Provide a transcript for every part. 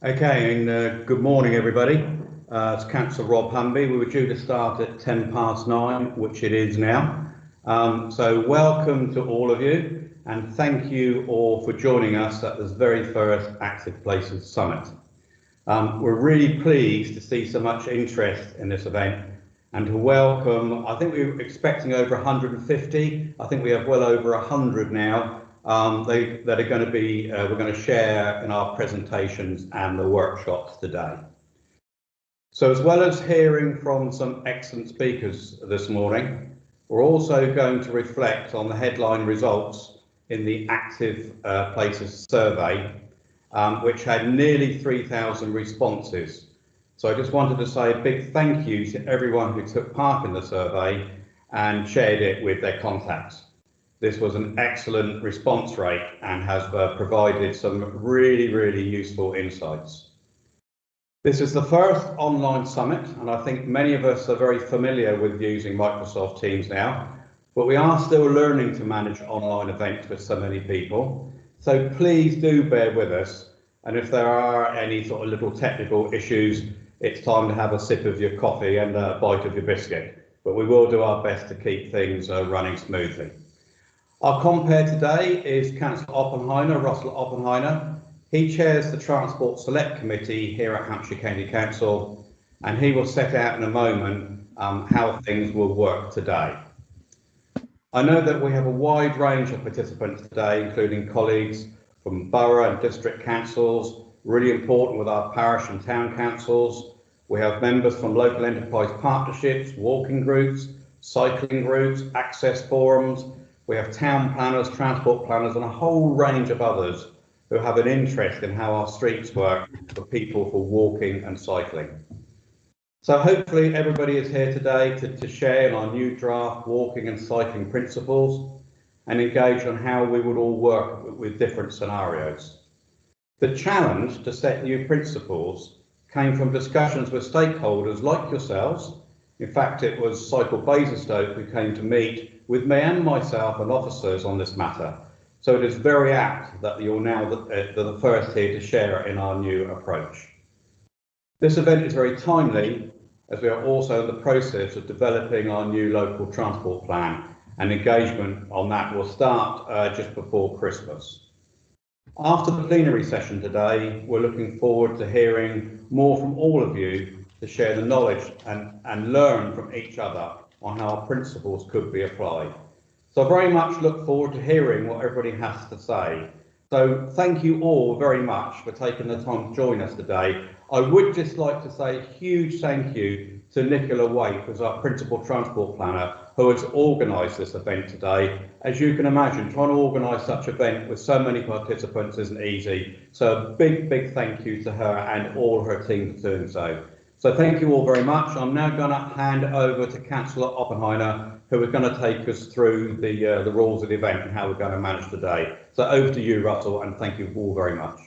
Okay, and good morning, everybody. It's Councillor Rob Humby. We were due to start at 9:10, which it is now. So welcome to all of you, and thank you all for joining us at this very first Active Places Summit. We're really pleased to see so much interest in this event and to welcome, I think we were expecting over 150. I think we have well over 100 now. That are going to be, we're going to share in our presentations and the workshops today. So as well as hearing from some excellent speakers this morning, we're also going to reflect on the headline results in the Active Places survey, which had nearly 3,000 responses. So I just wanted to say a big thank you to everyone who took part in the survey and shared it with their contacts. This was an excellent response rate and has provided some really useful insights. This is the first online summit, and I think many of us are very familiar with using Microsoft Teams now, but we are still learning to manage online events with so many people. So please do bear with us, and if there are any sort of little technical issues, it's time to have a sip of your coffee and a bite of your biscuit, but we will do our best to keep things running smoothly. Our compere today is Councillor Oppenheimer, Russell Oppenheimer. He chairs the Transport Select Committee here at Hampshire County Council, and he will set out in a moment how things will work today. I know that we have a wide range of participants today, including colleagues from borough and district councils, really important with our parish and town councils. We have members from local enterprise partnerships, walking groups, cycling groups, access forums. We have town planners, transport planners, and a whole range of others who have an interest in how our streets work for people for walking and cycling. So hopefully everybody is here today to share in our new draft walking and cycling principles and engage on how we would all work with different scenarios. The challenge to set new principles came from discussions with stakeholders like yourselves. In fact, it was Cycle Basingstoke who came to meet with me and myself and officers on this matter. So it is very apt that you're now the first here to share in our new approach. This event is very timely as we are also in the process of developing our new local transport plan, and engagement on that will start just before Christmas. After the plenary session today, we're looking forward to hearing more from all of you to share the knowledge and learn from each other on how our principles could be applied. So I very much look forward to hearing what everybody has to say. So thank you all very much for taking the time to join us today. I would just like to say a huge thank you to Nicola Waite, who's our Principal Transport Planner, who has organised this event today. As you can imagine, trying to organise such an event with so many participants isn't easy. So a big thank you to her and all her team for doing so. So thank you all very much. I'm now going to hand over to Councillor Oppenheimer, who is going to take us through the rules of the event and how we're going to manage today. So over to you, Russell, and thank you all very much.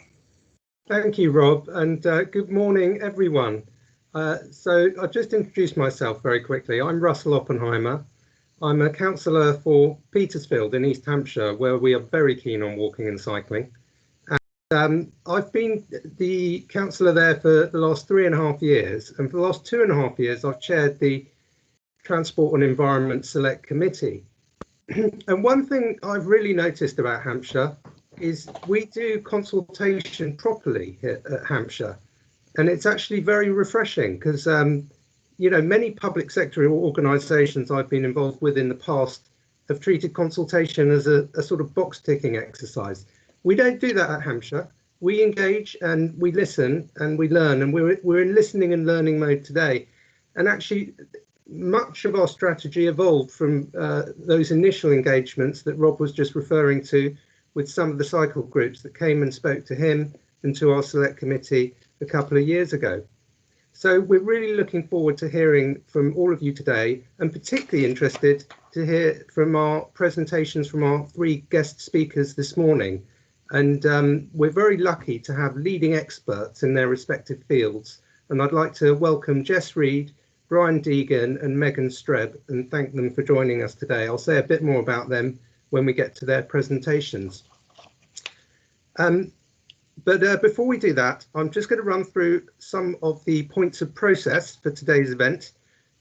Thank you, Rob, and good morning, everyone. So I'll just introduce myself very quickly. I'm Russell Oppenheimer. I'm a councillor for Petersfield in East Hampshire, where we are very keen on walking and cycling. I've been the councillor there for the last 3.5 years, and for the last 2.5 years I've chaired the Transport and Environment Select Committee. And one thing I've really noticed about Hampshire is we do consultation properly here at Hampshire, and it's actually very refreshing because you know, many public sector organisations I've been involved with in the past have treated consultation as a sort of box ticking exercise. We don't do that at Hampshire. We engage and we listen and we learn, and we're in listening and learning mode today. And actually, much of our strategy evolved from those initial engagements that Rob was just referring to with some of the cycle groups that came and spoke to him and to our select committee a couple of years ago. So we're really looking forward to hearing from all of you today, and particularly interested to hear from our presentations from our 3 guest speakers this morning. And we're very lucky to have leading experts in their respective fields. And I'd like to welcome Jess Reed, Brian Deegan and Megan Streb, and thank them for joining us today. I'll say a bit more about them when we get to their presentations. But before we do that, I'm just going to run through some of the points of process for today's event.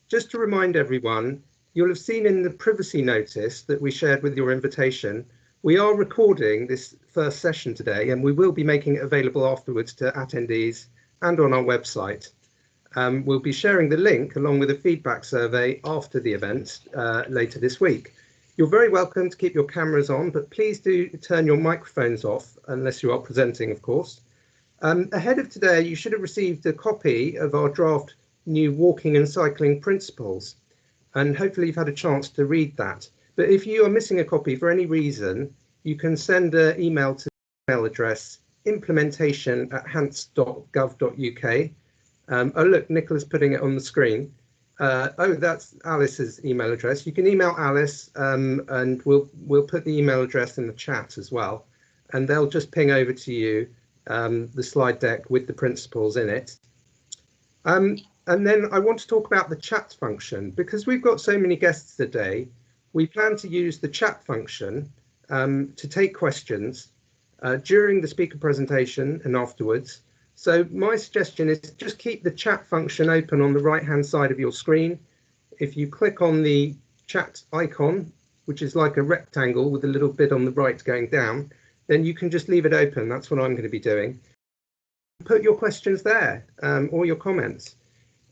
Just to remind everyone, you'll have seen in the privacy notice that we shared with your invitation, we are recording this first session today, and we will be making it available afterwards to attendees and on our website. We'll be sharing the link along with a feedback survey after the event later this week. You're very welcome to keep your cameras on, but please do turn your microphones off unless you are presenting, of course. Ahead of today, you should have received a copy of our draft new walking and cycling principles, and hopefully you've had a chance to read that. But if you are missing a copy for any reason, you can send an email to the email address implementation@hants.gov.uk. Oh, look, Nicola's putting it on the screen. Oh, that's Alice's email address. You can email Alice, and we'll put the email address in the chat as well, and they'll just ping over to you the slide deck with the principles in it. And then I want to talk about the chat function. Because we've got so many guests today, we plan to use the chat function to take questions during the speaker presentation and afterwards. So my suggestion is just keep the chat function open on the right-hand side of your screen. If you click on the chat icon, which is like a rectangle with a little bit on the right going down, then you can just leave it open. That's what I'm going to be doing. Put your questions there or your comments,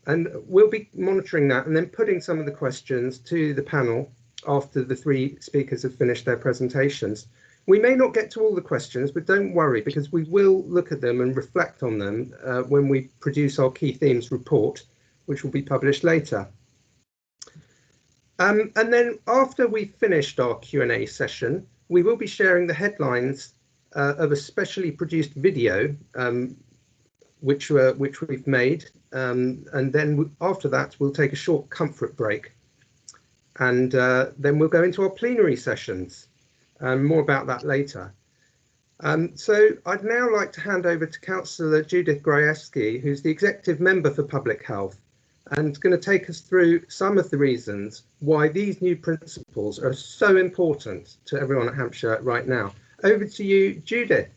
and we'll be monitoring that and then putting some of the questions to the panel after the three speakers have finished their presentations. We may not get to all the questions, but don't worry, because we will look at them and reflect on them when we produce our key themes report, which will be published later. And then after we've finished our Q&A session, we will be sharing the headlines of a specially produced video, which we've made. And then after that, we'll take a short comfort break. And then we'll go into our plenary sessions. More about that later. So I'd now like to hand over to Councillor Judith Grajewski, who's the Executive Member for Public Health, and going to take us through some of the reasons why these new principles are so important to everyone at Hampshire right now. Over to you, Judith.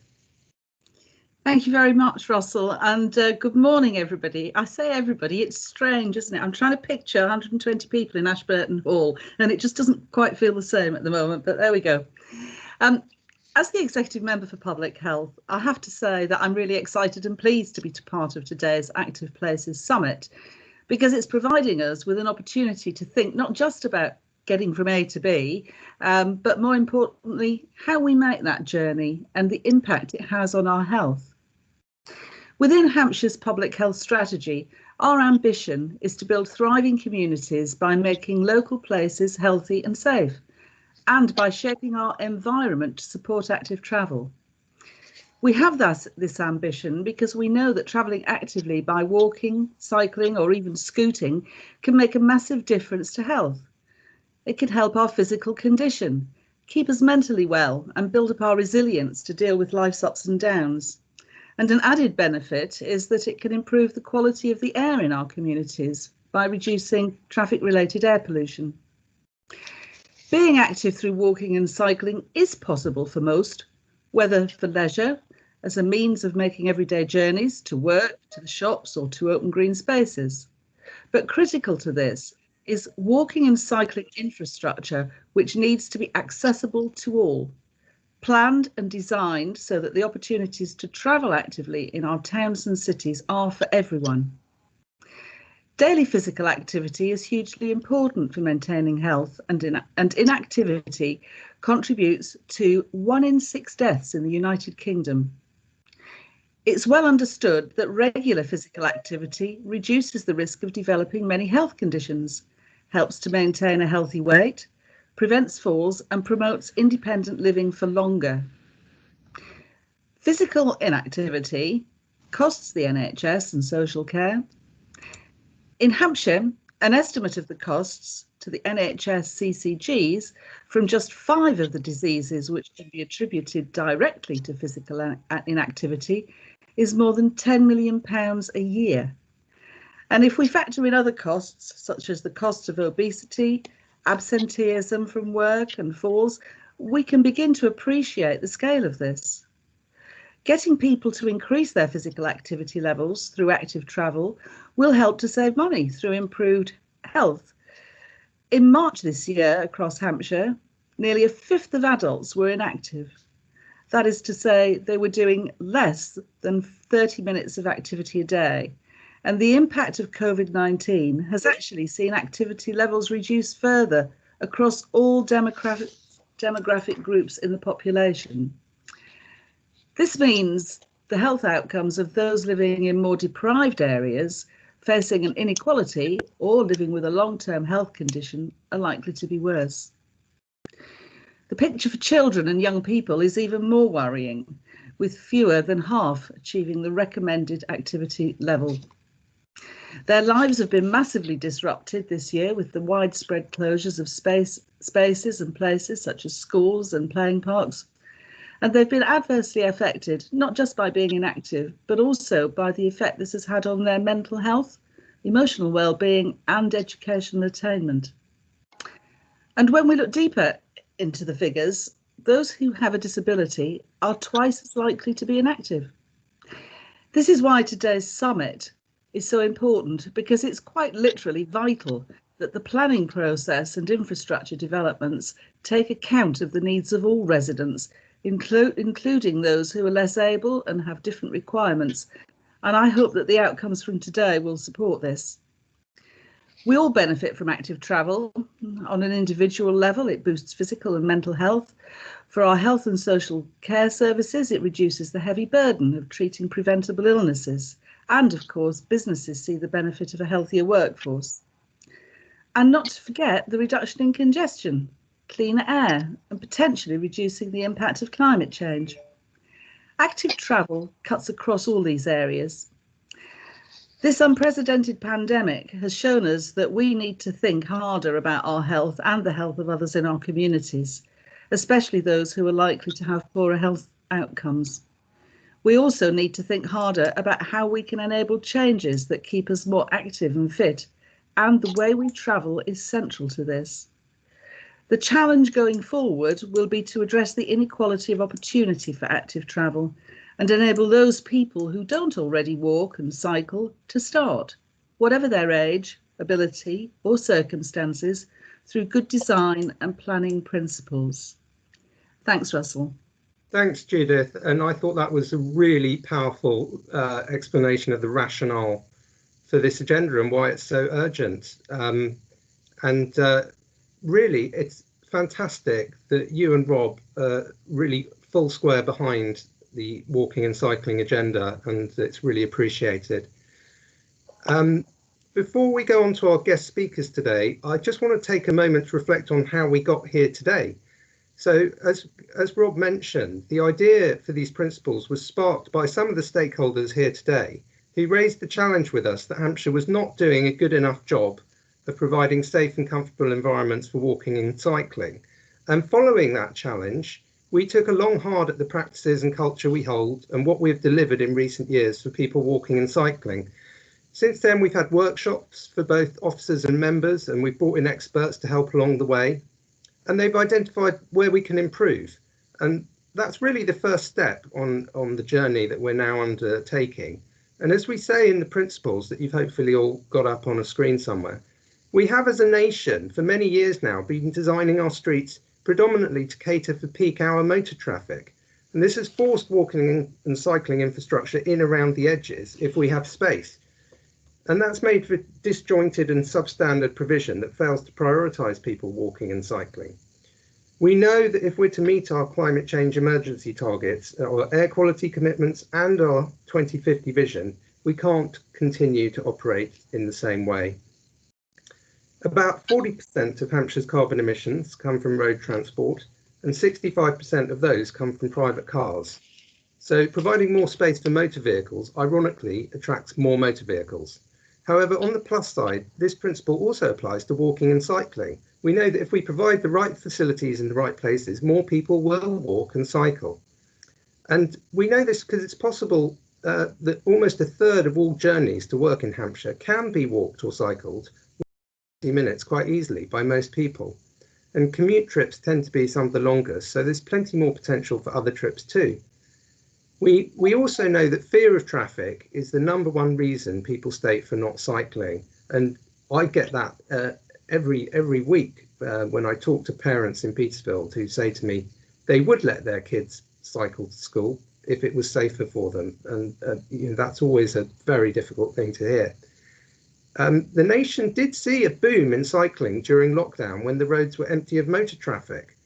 Thank you very much, Russell, and good morning, everybody. I say everybody, it's strange, isn't it? I'm trying to picture 120 people in Ashburton Hall, and it just doesn't quite feel the same at the moment, but there we go. As the Executive Member for Public Health, I have to say that I'm really excited and pleased to be part of today's Active Places Summit, because it's providing us with an opportunity to think not just about getting from A to B, but more importantly, how we make that journey and the impact it has on our health. Within Hampshire's public health strategy, our ambition is to build thriving communities by making local places healthy and safe, and by shaping our environment to support active travel. We have this ambition because we know that travelling actively by walking, cycling, or even scooting can make a massive difference to health. It can help our physical condition, keep us mentally well, and build up our resilience to deal with life's ups and downs. And an added benefit is that it can improve the quality of the air in our communities by reducing traffic-related air pollution. Being active through walking and cycling is possible for most, whether for leisure, as a means of making everyday journeys to work, to the shops, or to open green spaces. But critical to this is walking and cycling infrastructure, which needs to be accessible to all, planned and designed so that the opportunities to travel actively in our towns and cities are for everyone. Daily physical activity is hugely important for maintaining health, and inactivity contributes to 1 in 6 deaths in the United Kingdom. It's well understood that regular physical activity reduces the risk of developing many health conditions, helps to maintain a healthy weight, prevents falls, and promotes independent living for longer. Physical inactivity costs the NHS and social care. In Hampshire, an estimate of the costs to the NHS CCGs from just 5 of the diseases which can be attributed directly to physical inactivity is more than £10 million a year. And if we factor in other costs, such as the cost of obesity, absenteeism from work and falls, we can begin to appreciate the scale of this. Getting people to increase their physical activity levels through active travel will help to save money through improved health. In March this year, across Hampshire, nearly a fifth of adults were inactive. That is to say, they were doing less than 30 minutes of activity a day. And the impact of COVID-19 has actually seen activity levels reduce further across all demographic groups in the population. This means the health outcomes of those living in more deprived areas, facing an inequality or living with a long-term health condition, are likely to be worse. The picture for children and young people is even more worrying, with fewer than half achieving the recommended activity level. Their lives have been massively disrupted this year with the widespread closures of spaces and places such as schools and playing parks. And they've been adversely affected, not just by being inactive, but also by the effect this has had on their mental health, emotional well-being and educational attainment. And when we look deeper into the figures, those who have a disability are twice as likely to be inactive. This is why today's summit is so important, because it's quite literally vital that the planning process and infrastructure developments take account of the needs of all residents, including those who are less able and have different requirements. And I hope that the outcomes from today will support this. We all benefit from active travel. On an individual level, it boosts physical and mental health. For our health and social care services, it reduces the heavy burden of treating preventable illnesses. And of course, businesses see the benefit of a healthier workforce. And not to forget the reduction in congestion, cleaner air, and potentially reducing the impact of climate change. Active travel cuts across all these areas. This unprecedented pandemic has shown us that we need to think harder about our health and the health of others in our communities, especially those who are likely to have poorer health outcomes. We also need to think harder about how we can enable changes that keep us more active and fit, and the way we travel is central to this. The challenge going forward will be to address the inequality of opportunity for active travel and enable those people who don't already walk and cycle to start, whatever their age, ability or circumstances, through good design and planning principles. Thanks, Russell. Thanks, Judith. And I thought that was a really powerful explanation of the rationale for this agenda and why it's so urgent. Really, it's fantastic that you and Rob are really full square behind the walking and cycling agenda, and it's really appreciated. Before we go on to our guest speakers today, I just want to take a moment to reflect on how we got here today. So as Rob mentioned, the idea for these principles was sparked by some of the stakeholders here today who raised the challenge with us that Hampshire was not doing a good enough job of providing safe and comfortable environments for walking and cycling. And following that challenge, we took a long hard at the practices and culture we hold and what we've delivered in recent years for people walking and cycling. Since then, we've had workshops for both officers and members, and we've brought in experts to help along the way. And they've identified where we can improve. And that's really the first step on the journey that we're now undertaking. And as we say in the principles that you've hopefully all got up on a screen somewhere, we have as a nation for many years now been designing our streets predominantly to cater for peak hour motor traffic. And this has forced walking and cycling infrastructure in around the edges if we have space. And that's made for disjointed and substandard provision that fails to prioritise people walking and cycling. We know that if we're to meet our climate change emergency targets, our air quality commitments and our 2050 vision, we can't continue to operate in the same way. About 40% of Hampshire's carbon emissions come from road transport, and 65% of those come from private cars. So providing more space for motor vehicles, ironically, attracts more motor vehicles. However, on the plus side, this principle also applies to walking and cycling. We know that if we provide the right facilities in the right places, more people will walk and cycle. And we know this because it's possible that almost a third of all journeys to work in Hampshire can be walked or cycled 20 minutes quite easily by most people. And commute trips tend to be some of the longest, so there's plenty more potential for other trips too. We also know that fear of traffic is the #1 reason people state for not cycling, and I get that every week when I talk to parents in Petersfield who say to me they would let their kids cycle to school if it was safer for them, and that's always a very difficult thing to hear. The nation did see a boom in cycling during lockdown when the roads were empty of motor traffic,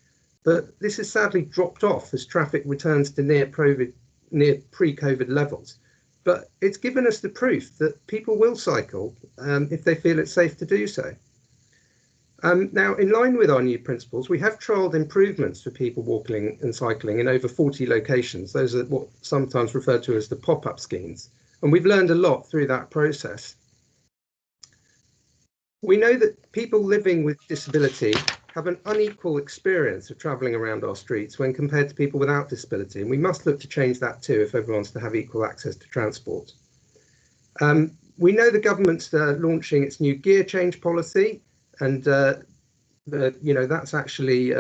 but this has sadly dropped off as traffic returns to near pre-COVID levels. But it's given us the proof that people will cycle if they feel it's safe to do so. Now, in line with our new principles, we have trialled improvements for people walking and cycling in over 40 locations. Those are what sometimes referred to as the pop-up schemes. And we've learned a lot through that process. We know that people living with disability have an unequal experience of travelling around our streets when compared to people without disability, and we must look to change that too if everyone's to have equal access to transport. We know the government's launching its new gear change policy, and that's actually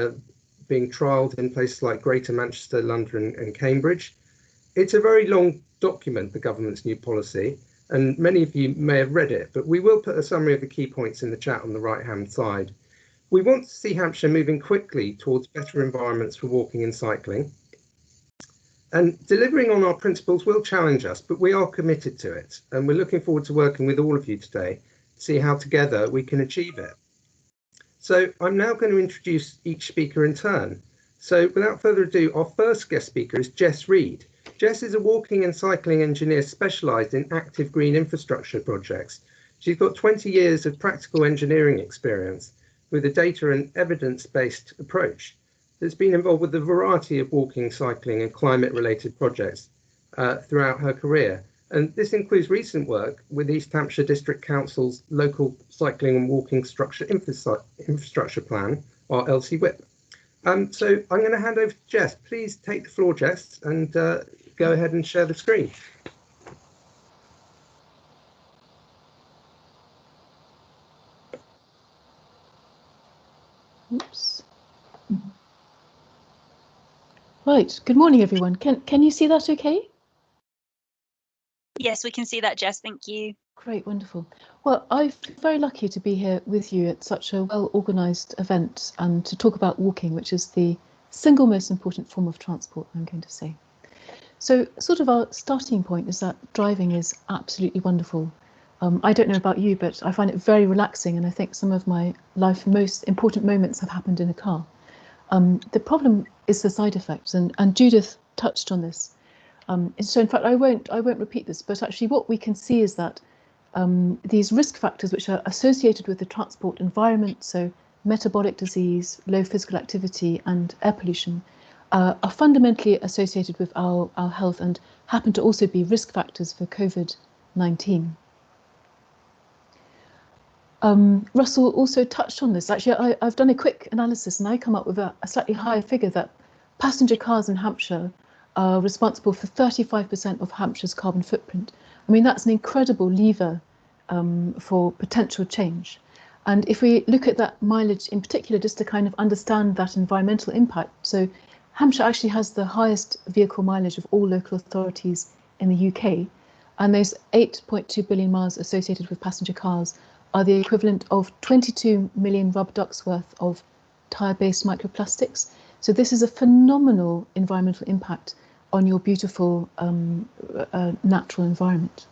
being trialled in places like Greater Manchester, London and Cambridge. It's a very long document, the government's new policy, and many of you may have read it, but we will put a summary of the key points in the chat on the right-hand side. We want to see Hampshire moving quickly towards better environments for walking and cycling. And delivering on our principles will challenge us, but we are committed to it. And we're looking forward to working with all of you today to see how together we can achieve it. So I'm now going to introduce each speaker in turn. So without further ado, our first guest speaker is Jess Reed. Jess is a walking and cycling engineer specialised in active green infrastructure projects. She's got 20 years of practical engineering experience with a data and evidence-based approach that's been involved with a variety of walking, cycling and climate-related projects throughout her career. And this includes recent work with East Hampshire District Council's local cycling and walking infrastructure plan, or LCWIP. So I'm going to hand over to Jess. Please take the floor, Jess, and go ahead and share the screen. Oops. Right, good morning everyone. Can you see that okay? Yes, we can see that, Jess, thank you. Great, wonderful. Well, I'm very lucky to be here with you at such a well-organised event and to talk about walking, which is the single most important form of transport, I'm going to say. So sort of our starting point is that driving is absolutely wonderful. I don't know about you, but I find it very relaxing, and I think some of my life's most important moments have happened in a car. The problem is the side effects, and Judith touched on this. So in fact, I won't repeat this, but actually what we can see is that these risk factors which are associated with the transport environment, so metabolic disease, low physical activity and air pollution, are fundamentally associated with our health and happen to also be risk factors for COVID-19. Russell also touched on this. Actually, I've done a quick analysis and I come up with a slightly higher figure that passenger cars in Hampshire are responsible for 35% of Hampshire's carbon footprint. I mean, that's an incredible lever for potential change. And if we look at that mileage in particular, just to kind of understand that environmental impact, so Hampshire actually has the highest vehicle mileage of all local authorities in the UK, and those 8.2 billion miles associated with passenger cars are the equivalent of 22 million rubber ducks worth of tyre-based microplastics. So this is a phenomenal environmental impact on your beautiful natural environment.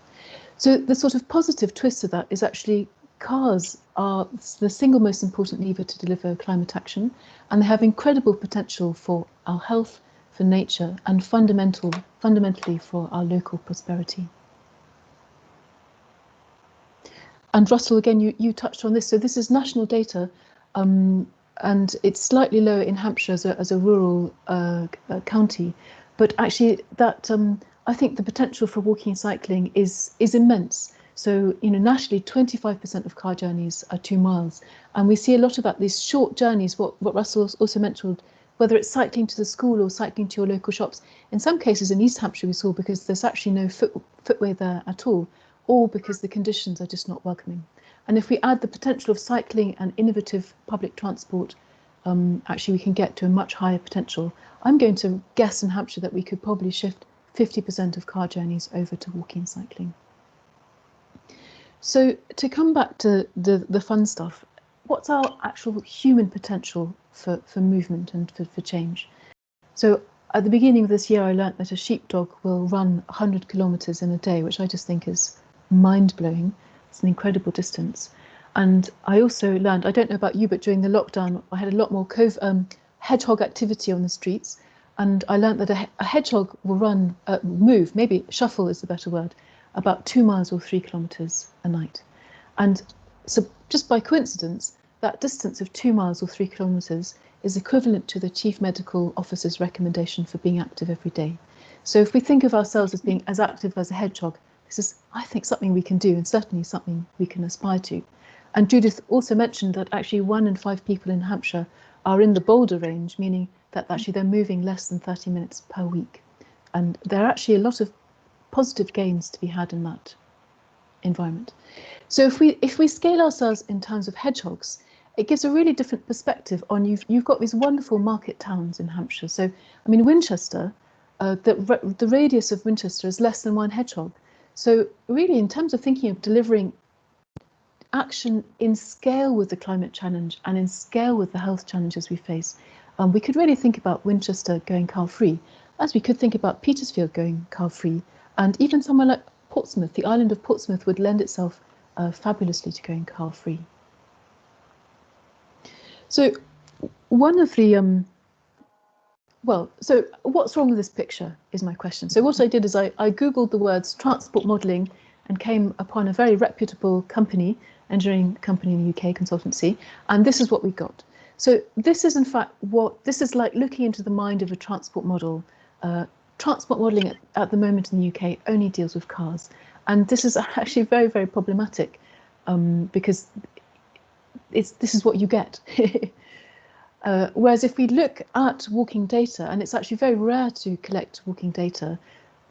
So the sort of positive twist to that is actually cars are the single most important lever to deliver climate action, and they have incredible potential for our health, for nature, and fundamentally for our local prosperity. And Russell, again, you touched on this. So this is national data, and it's slightly lower in Hampshire as a rural county, but actually that I think the potential for walking and cycling is immense. So, nationally, 25% of car journeys are 2 miles, and we see a lot of that. These short journeys, what Russell also mentioned, whether it's cycling to the school or cycling to your local shops. In some cases in East Hampshire, we saw because there's actually no footway there at all, or because the conditions are just not welcoming. And if we add the potential of cycling and innovative public transport, actually we can get to a much higher potential. I'm going to guess in Hampshire that we could probably shift 50% of car journeys over to walking and cycling. So to come back to the fun stuff, what's our actual human potential for movement and for change? So at the beginning of this year, I learnt that a sheepdog will run 100 kilometres in a day, which I just think is mind-blowing. It's an incredible distance. And I also learned, I don't know about you, but during the lockdown, I had a lot more hedgehog activity on the streets. And I learnt that a hedgehog will move, maybe shuffle is the better word, about 2 miles or 3 kilometres a night. And so just by coincidence, that distance of 2 miles or 3 kilometres is equivalent to the Chief Medical Officer's recommendation for being active every day. So if we think of ourselves as being as active as a hedgehog, this is, I think, something we can do, and certainly something we can aspire to. And Judith also mentioned that actually 1 in 5 people in Hampshire are in the boulder range, meaning that actually they're moving less than 30 minutes per week. And there are actually a lot of positive gains to be had in that environment. So if we scale ourselves in terms of hedgehogs, it gives a really different perspective on you've got these wonderful market towns in Hampshire. So I mean, Winchester, the radius of Winchester is less than 1 hedgehog. So really, in terms of thinking of delivering action in scale with the climate challenge and in scale with the health challenges we face, we could really think about Winchester going car-free, as we could think about Petersfield going car-free, and even somewhere like Portsmouth. The island of Portsmouth would lend itself fabulously to going car-free. So one of the, so what's wrong with this picture is my question. So what I did is I Googled the words transport modelling and came upon a very reputable company, engineering company in the UK, consultancy, and this is what we got. So this is in fact this is like looking into the mind of a transport model. Transport modelling at the moment in the UK only deals with cars. And this is actually very, very problematic because this is what you get. Whereas if we look at walking data, and it's actually very rare to collect walking data,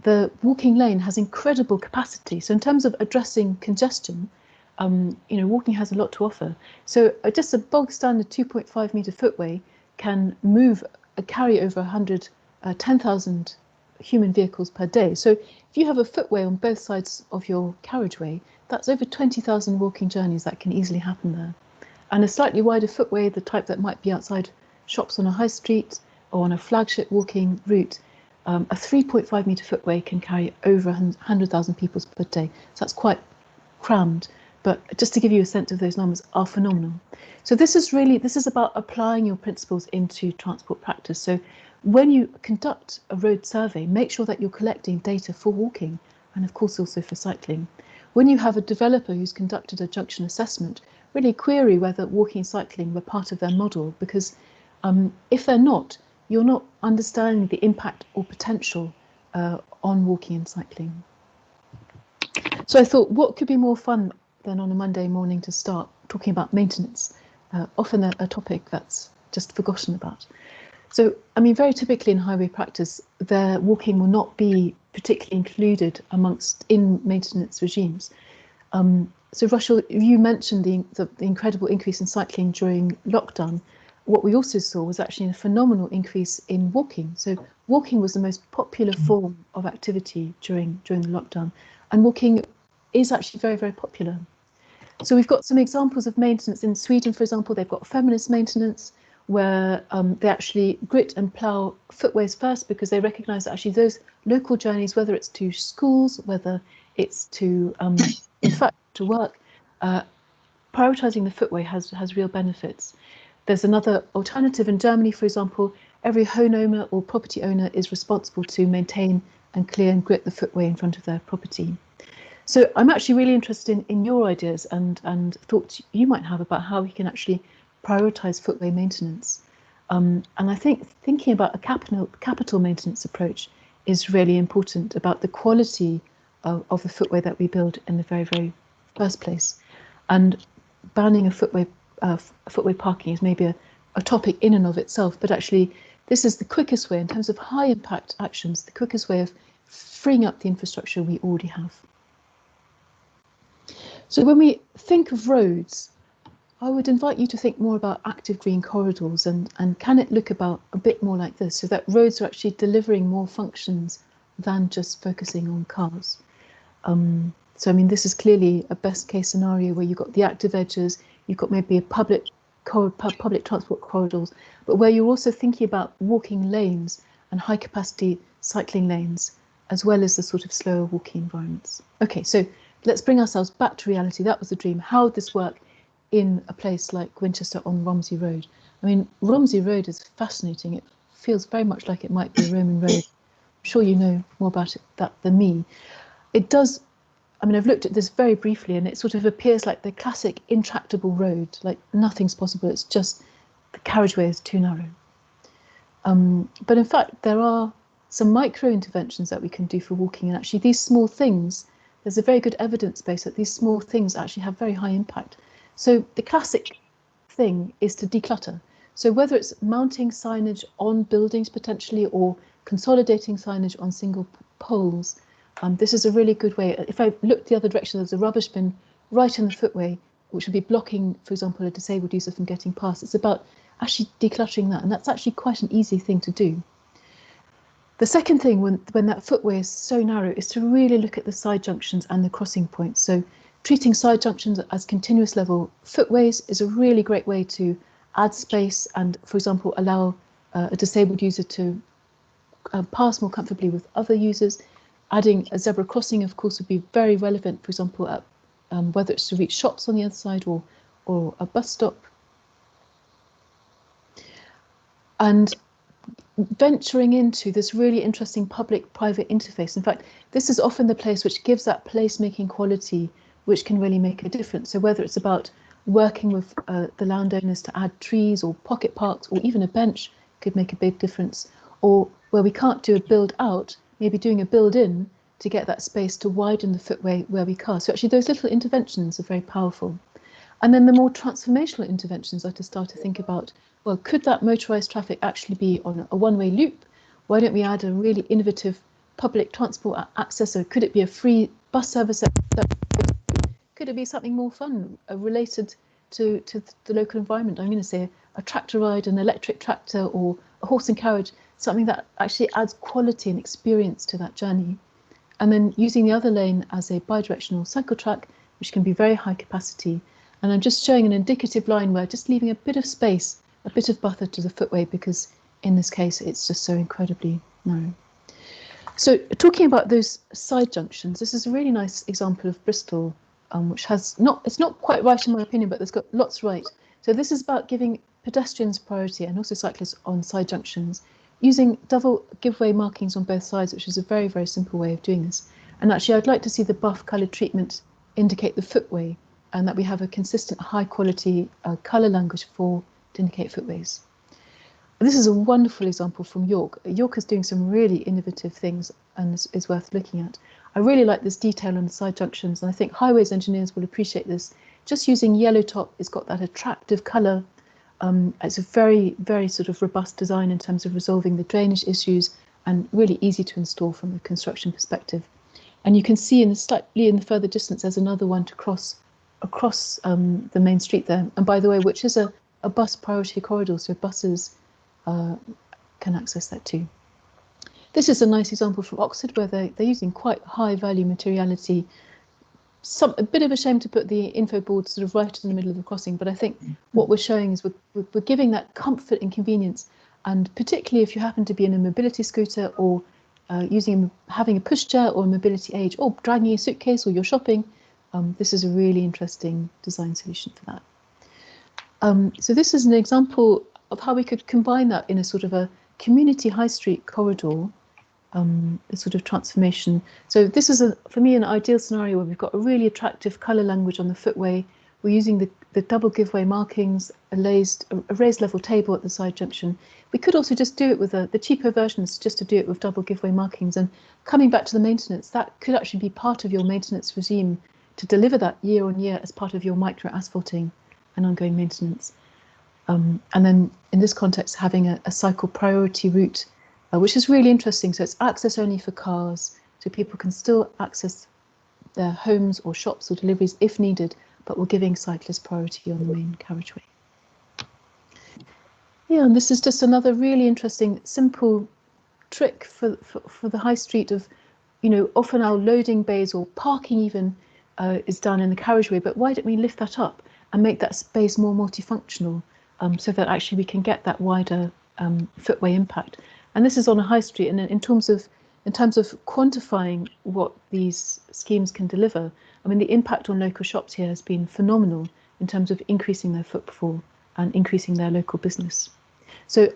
the walking lane has incredible capacity. So in terms of addressing congestion, walking has a lot to offer. So just a bog standard 2.5 metre footway can carry over 10,000 human vehicles per day. So if you have a footway on both sides of your carriageway, that's over 20,000 walking journeys that can easily happen there. And a slightly wider footway, the type that might be outside shops on a high street or on a flagship walking route, a 3.5 metre footway can carry over 100,000 people per day. So that's quite crammed, but just to give you a sense of those numbers are phenomenal. So this is about applying your principles into transport practice. So when you conduct a road survey, make sure that you're collecting data for walking and of course also for cycling. When you have a developer who's conducted a junction assessment, really query whether walking and cycling were part of their model, because if they're not, you're not understanding the impact or potential on walking and cycling. So I thought, what could be more fun than on a Monday morning to start talking about maintenance, often a topic that's just forgotten about. So, I mean, very typically in highway practice, their walking will not be particularly included in maintenance regimes. So, Russell, you mentioned the incredible increase in cycling during lockdown. What we also saw was actually a phenomenal increase in walking. So, walking was the most popular form of activity during the lockdown, and walking is actually very, very popular. So, we've got some examples of maintenance in Sweden, for example. They've got feminist maintenance, where they actually grit and plough footways first, because they recognise that actually those local journeys, whether it's to schools, whether it's to, in fact, to work, prioritising the footway has real benefits. There's another alternative in Germany, for example. Every homeowner or property owner is responsible to maintain and clear and grit the footway in front of their property. So I'm actually really interested in your ideas and thoughts you might have about how we can actually prioritise footway maintenance. And I think thinking about a capital maintenance approach is really important, about the quality of the footway that we build in the very, very first place. And banning a footway parking is maybe a topic in and of itself, but actually this is the quickest way, in terms of high impact actions, the quickest way of freeing up the infrastructure we already have. So when we think of roads, I would invite you to think more about active green corridors, and can it look about a bit more like this, so that roads are actually delivering more functions than just focusing on cars. So I mean, this is clearly a best case scenario where you've got the active edges, you've got maybe a public transport corridors, but where you're also thinking about walking lanes and high capacity cycling lanes, as well as the sort of slower walking environments. Okay, so let's bring ourselves back to reality. That was the dream. How would this work in a place like Winchester on Romsey Road? I mean, Romsey Road is fascinating. It feels very much like it might be a Roman road. I'm sure you know more about that than me. It does, I mean, I've looked at this very briefly and it sort of appears like the classic intractable road, like nothing's possible. It's just the carriageway is too narrow. But in fact, there are some micro interventions that we can do for walking, and actually these small things, there's a very good evidence base that these small things actually have very high impact. So the classic thing is to declutter. So whether it's mounting signage on buildings potentially or consolidating signage on single poles, this is a really good way. If I look the other direction, there's a rubbish bin right in the footway, which would be blocking, for example, a disabled user from getting past. It's about actually decluttering that, and that's actually quite an easy thing to do. The second thing, when that footway is so narrow, is to really look at the side junctions and the crossing points. So treating side junctions as continuous level footways is a really great way to add space and, for example, allow a disabled user to pass more comfortably with other users. Adding a zebra crossing, of course, would be very relevant, for example, at, whether it's to reach shops on the other side or a bus stop. And venturing into this really interesting public-private interface. In fact, this is often the place which gives that place-making quality which can really make a difference. So whether it's about working with the landowners to add trees or pocket parks or even a bench could make a big difference, or where we can't do a build out, maybe doing a build in to get that space to widen the footway where we car. So actually those little interventions are very powerful. And then the more transformational interventions are to start to think about, well, could that motorised traffic actually be on a one-way loop? Why don't we add a really innovative public transport access? Or could it be a free bus service? Could it be something more fun, related to the local environment? I'm going to say a tractor ride, an electric tractor, or a horse and carriage, something that actually adds quality and experience to that journey. And then using the other lane as a bidirectional cycle track, which can be very high capacity. And I'm just showing an indicative line where just leaving a bit of space, a bit of buffer to the footway, because in this case, it's just so incredibly narrow. So talking about those side junctions, this is a really nice example of Bristol, which has it's not quite right in my opinion, but it's got lots right. So this is about giving pedestrians priority and also cyclists on side junctions, using double giveaway markings on both sides, which is a very, very simple way of doing this. And actually, I'd like to see the buff coloured treatment indicate the footway, and that we have a consistent high quality colour language to indicate footways. This is a wonderful example from York. York is doing some really innovative things and is worth looking at. I really like this detail on the side junctions, and I think highways engineers will appreciate this. Just using yellow top, it's got that attractive colour. It's a very, very sort of robust design in terms of resolving the drainage issues and really easy to install from a construction perspective. And you can see slightly in the further distance, there's another one to cross across the main street there. And by the way, which is a bus priority corridor, so buses can access that too. This is a nice example from Oxford where they're using quite high value materiality. A bit of a shame to put the info board sort of right in the middle of the crossing, but I think what we're showing is we're giving that comfort and convenience, and particularly if you happen to be in a mobility scooter or having a pushchair or a mobility aid or dragging a suitcase or you're shopping, this is a really interesting design solution for that. So this is an example of how we could combine that in a sort of a community high street corridor, a sort of transformation. So this is, for me, an ideal scenario where we've got a really attractive colour language on the footway. We're using the double giveaway markings, a raised level table at the side junction. We could also just do it with the cheaper versions, just to do it with double giveaway markings. And coming back to the maintenance, that could actually be part of your maintenance regime to deliver that year on year as part of your micro asphalting and ongoing maintenance. And then in this context, having a cycle priority route, which is really interesting. So it's access only for cars, so people can still access their homes or shops or deliveries if needed, but we're giving cyclists priority on the main carriageway. Yeah, and this is just another really interesting, simple trick for the high street of, often our loading bays or parking even is done in the carriageway, but why don't we lift that up and make that space more multifunctional, so that actually we can get that wider footway impact? And this is on a high street, and in terms of quantifying what these schemes can deliver, I mean, the impact on local shops here has been phenomenal in terms of increasing their footfall and increasing their local business. So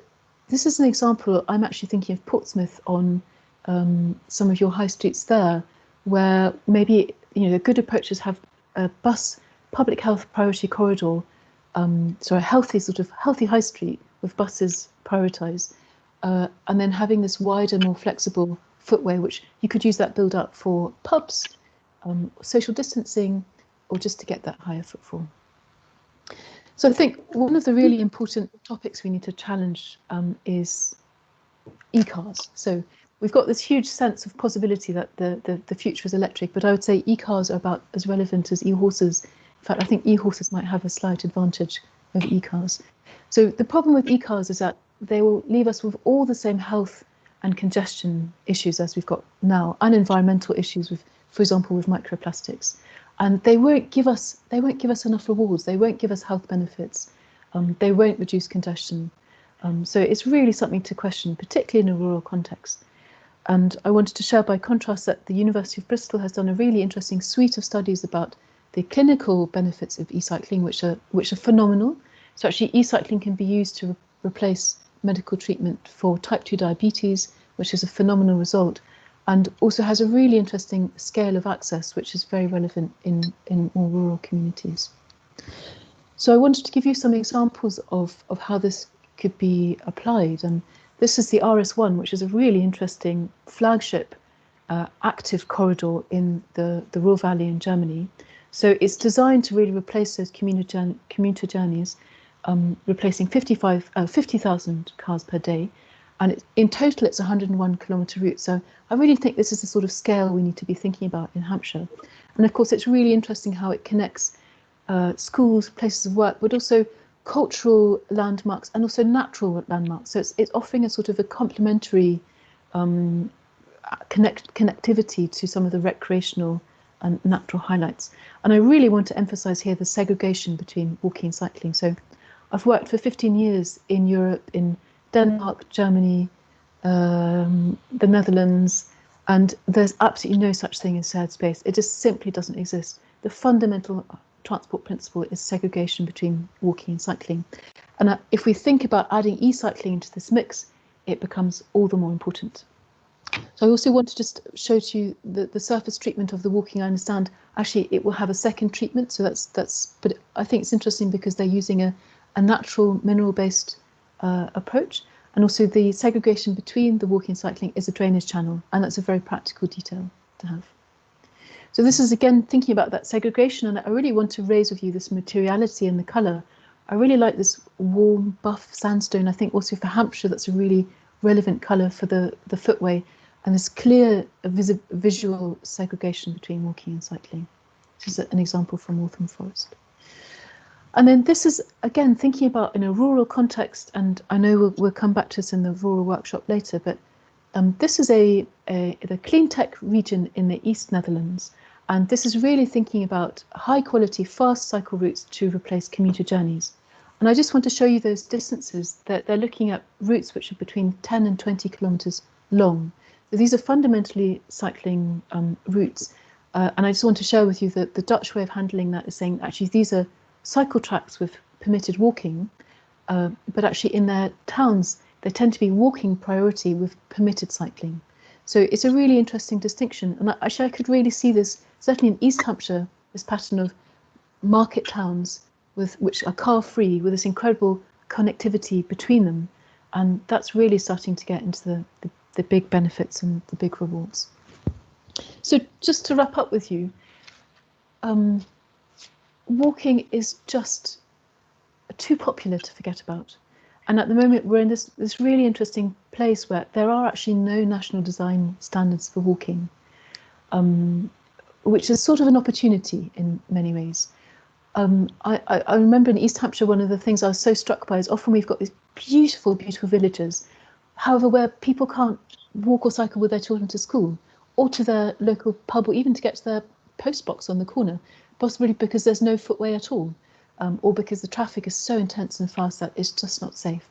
this is an example. I'm actually thinking of Portsmouth on some of your high streets there, where maybe the good approaches have a bus public health priority corridor, so a healthy high street with buses prioritised, and then having this wider, more flexible footway, which you could use that build up for pubs, social distancing, or just to get that higher footfall. So I think one of the really important topics we need to challenge is e-cars. So we've got this huge sense of possibility that the future is electric, but I would say e-cars are about as relevant as e-horses. In fact, I think e-horses might have a slight advantage over e-cars. So the problem with e-cars is that they will leave us with all the same health and congestion issues as we've got now, and environmental issues with, for example, with microplastics. And they won't give us enough rewards. They won't give us health benefits. They won't reduce congestion. So it's really something to question, particularly in a rural context. And I wanted to share by contrast that the University of Bristol has done a really interesting suite of studies about the clinical benefits of e-cycling, which are phenomenal. So actually e-cycling can be used to replace medical treatment for type 2 diabetes, which is a phenomenal result, and also has a really interesting scale of access, which is very relevant in more rural communities. So I wanted to give you some examples of how this could be applied. And this is the RS1, which is a really interesting flagship active corridor in the Ruhr Valley in Germany. So it's designed to really replace those commuter journeys, replacing 50,000 cars per day. And in total, it's a 101-kilometre route. So I really think this is the sort of scale we need to be thinking about in Hampshire. And of course, it's really interesting how it connects schools, places of work, but also cultural landmarks and also natural landmarks. So it's offering a sort of a complementary connectivity to some of the recreational and natural highlights. And I really want to emphasise here the segregation between walking and cycling. So I've worked for 15 years in Europe, in Denmark, Germany, the Netherlands, and there's absolutely no such thing as shared space. It just simply doesn't exist. The fundamental transport principle is segregation between walking and cycling. And if we think about adding e-cycling into this mix, it becomes all the more important. So I also want to just show to you the surface treatment of the walking. I understand actually it will have a second treatment, so but I think it's interesting because they're using a natural mineral-based approach, and also the segregation between the walking and cycling is a drainage channel, and that's a very practical detail to have. So this is again thinking about that segregation, and I really want to raise with you this materiality and the colour. I really like this warm buff sandstone. I think also for Hampshire that's a really relevant colour for the footway, and this clear visual segregation between walking and cycling. This is an example from Waltham Forest. And then this is, again, thinking about in a rural context, and I know we'll come back to this in the rural workshop later, but this is the clean tech region in the East Netherlands. And this is really thinking about high quality, fast cycle routes to replace commuter journeys. And I just want to show you those distances that they're looking at routes which are between 10 and 20 kilometres long. So these are fundamentally cycling routes. And I just want to share with you that the Dutch way of handling that is saying actually these are cycle tracks with permitted walking, but actually in their towns, they tend to be walking priority with permitted cycling. So it's a really interesting distinction. And actually I could really see this, certainly in East Hampshire, this pattern of market towns which are car-free with this incredible connectivity between them. And that's really starting to get into the big benefits and the big rewards. So just to wrap up with you, walking is just too popular to forget about. And at the moment, we're in this really interesting place where there are actually no national design standards for walking, which is sort of an opportunity in many ways. I remember in East Hampshire, one of the things I was so struck by is often we've got these beautiful, beautiful villages, however, where people can't walk or cycle with their children to school or to their local pub, or even to get to their post box on the corner, possibly because there's no footway at all, or because the traffic is so intense and fast that it's just not safe.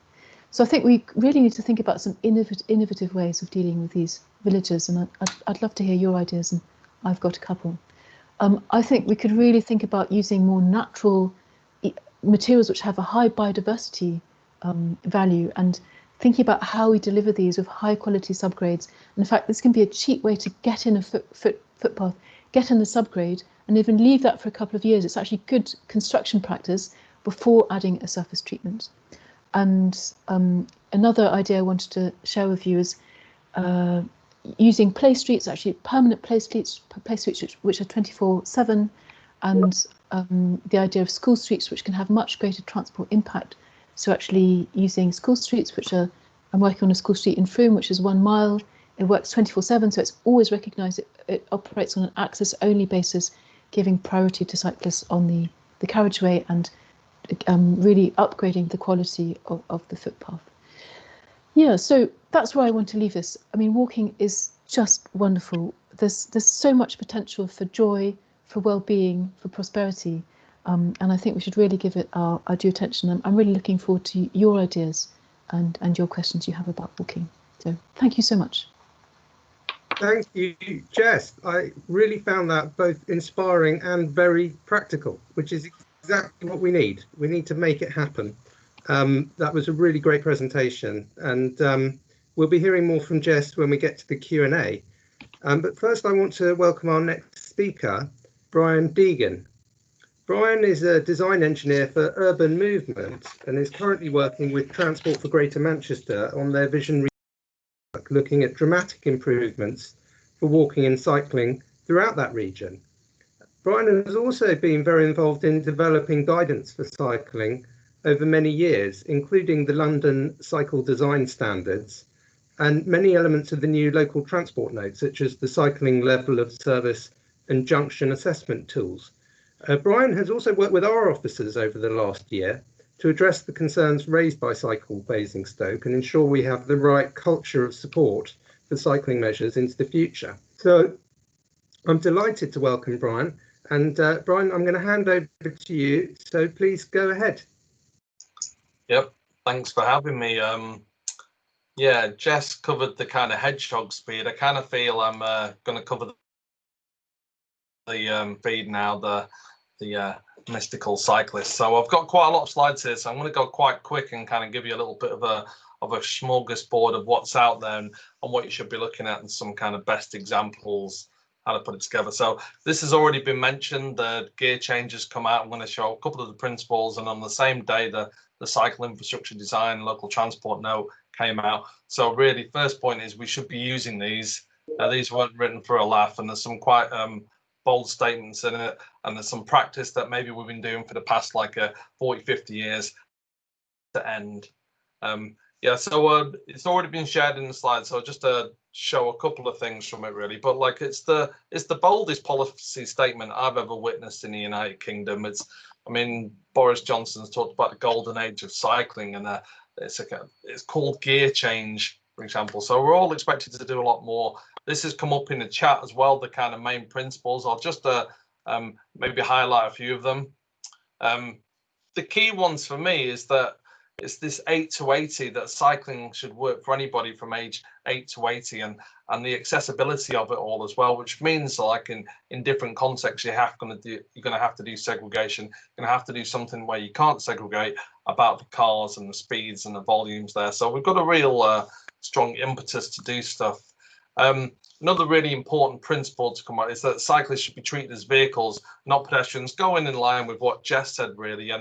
So I think we really need to think about some innovative ways of dealing with these villages, and I'd love to hear your ideas, and I've got a couple. I think we could really think about using more natural materials which have a high biodiversity value, and thinking about how we deliver these with high quality subgrades. And in fact, this can be a cheap way to get in a footpath, get in the subgrade, and even leave that for a couple of years. It's actually good construction practice before adding a surface treatment. And another idea I wanted to share with you is using play streets, actually permanent play streets which are 24/7, and the idea of school streets, which can have much greater transport impact. So actually using school streets, which are, I'm working on a school street in Frome, which is 1 mile. It works 24/7, so it's always recognised. It operates on an access-only basis, giving priority to cyclists on the carriageway, and really upgrading the quality of the footpath. Yeah, so that's where I want to leave this. I mean, walking is just wonderful. There's so much potential for joy, for well-being, for prosperity, and I think we should really give it our due attention. I'm really looking forward to your ideas and your questions you have about walking. So thank you so much. Thank you, Jess. I really found that both inspiring and very practical, which is exactly what we need. We need to make it happen. That was a really great presentation, and we'll be hearing more from Jess when we get to the Q&A. But first I want to welcome our next speaker, Brian Deegan. Brian is a design engineer for urban movement and is currently working with Transport for Greater Manchester on their visionary work, looking at dramatic improvements for walking and cycling throughout that region. Brian has also been very involved in developing guidance for cycling over many years, including the London Cycle Design Standards and many elements of the new local transport notes, such as the cycling level of service and junction assessment tools. Brian has also worked with our officers over the last year to address the concerns raised by Cycle Basingstoke and ensure we have the right culture of support for cycling measures into the future. So I'm delighted to welcome Brian. And Brian, I'm going to hand over to you. So please go ahead. Yep, thanks for having me. Yeah, Jess covered the kind of hedgehog speed. I kind of feel I'm going to cover the feed now, the mystical cyclist. So I've got quite a lot of slides here, so I'm going to go quite quick and kind of give you a little bit of a smorgasbord of what's out there and what you should be looking at, and some kind of best examples, how to put it together. So this has already been mentioned. The gear changes come out. I'm going to show a couple of the principles, and on the same day the cycle infrastructure design local transport note came out. So really, first point is we should be using these. These weren't written for a laugh, and there's some quite bold statements in it, and there's some practice that maybe we've been doing for the past 40-50 years to end. Yeah, so it's already been shared in the slide, so just to show a couple of things from it really. But it's the boldest policy statement I've ever witnessed in the United Kingdom. I mean, Boris Johnson's talked about the golden age of cycling, and it's called gear change, for example. So we're all expected to do a lot more. This has come up in the chat as well, the kind of main principles. I'll just maybe highlight a few of them. The key ones for me is that it's this 8 to 80, that cycling should work for anybody from age 8 to 80, and the accessibility of it all as well, which means in different contexts you're going to have to do segregation. You're going to have to do something where you can't segregate about the cars and the speeds and the volumes there. So we've got a real strong impetus to do stuff. Another really important principle to come out is that cyclists should be treated as vehicles, not pedestrians, going in line with what Jess said really.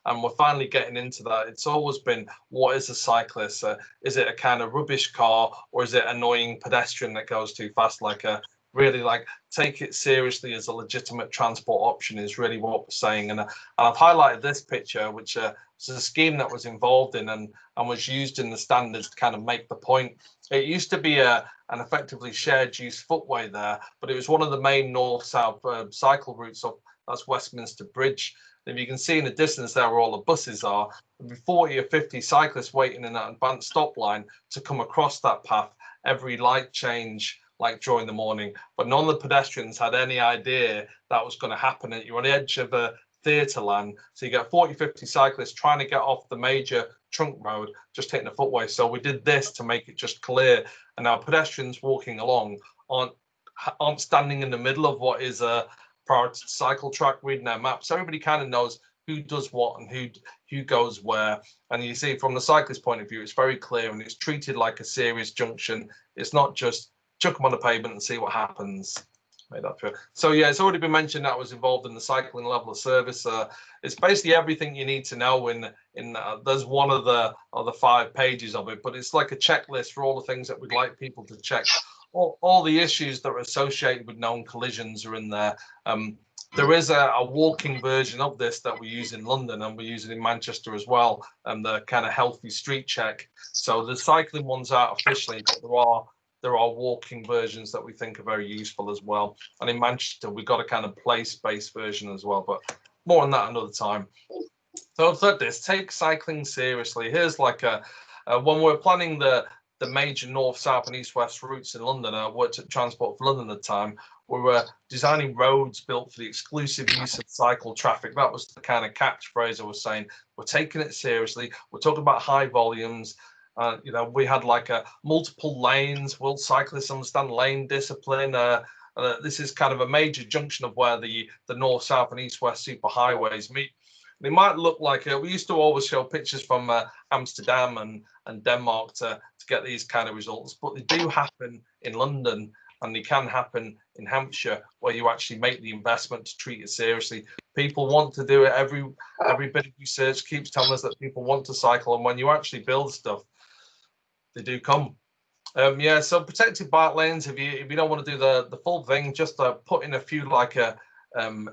And we're finally getting into that. It's always been, what is a cyclist? Is it a kind of rubbish car, or is it an annoying pedestrian that goes too fast? Really take it seriously as a legitimate transport option is really what we're saying. And I've highlighted this picture, which is a scheme that was involved in and was used in the standards to kind of make the point. It used to be an effectively shared use footway there, but it was one of the main north-south cycle routes of that's Westminster Bridge. If you can see in the distance there where all the buses are, there'll be 40 or 50 cyclists waiting in that advanced stop line to come across that path every light change like during the morning, but none of the pedestrians had any idea that was going to happen. You're on the edge of a theatre land, so you get 40-50 cyclists trying to get off the major trunk road, just hitting a footway. So we did this to make it just clear, and our pedestrians walking along aren't standing in the middle of what is a priority cycle track reading their maps. So everybody kind of knows who does what and who goes where. And you see from the cyclist point of view, it's very clear and it's treated like a serious junction. It's not just chuck them on the pavement and see what happens. Made that true. So yeah, it's already been mentioned that I was involved in the cycling level of service. It's basically everything you need to know there's one of the 5 pages of it, but it's like a checklist for all the things that we'd like people to check. All the issues that are associated with known collisions are in there. There is a walking version of this that we use in London, and we use it in Manchester as well, and the kind of healthy street check. So the cycling ones aren't officially, but there are walking versions that we think are very useful as well. And in Manchester, we've got a kind of place-based version as well, but more on that another time. So third, take cycling seriously. Here's like when we're planning the major north, south, and east, west routes in London. I worked at Transport for London at the time. We were designing roads built for the exclusive use of cycle traffic. That was the kind of catchphrase I was saying. We're taking it seriously. We're talking about high volumes. We had like multiple lanes. Will cyclists understand lane discipline? This is kind of a major junction of where the north, south, and east, west superhighways meet. They might look like we used to always show pictures from Amsterdam and Denmark to get these kind of results, but they do happen in London and they can happen in Hampshire, where you actually make the investment to treat it seriously. People want to do it. Every bit of research keeps telling us that people want to cycle, and when you actually build stuff, they do come. So protected bike lanes, if you don't want to do the full thing, just put in a few like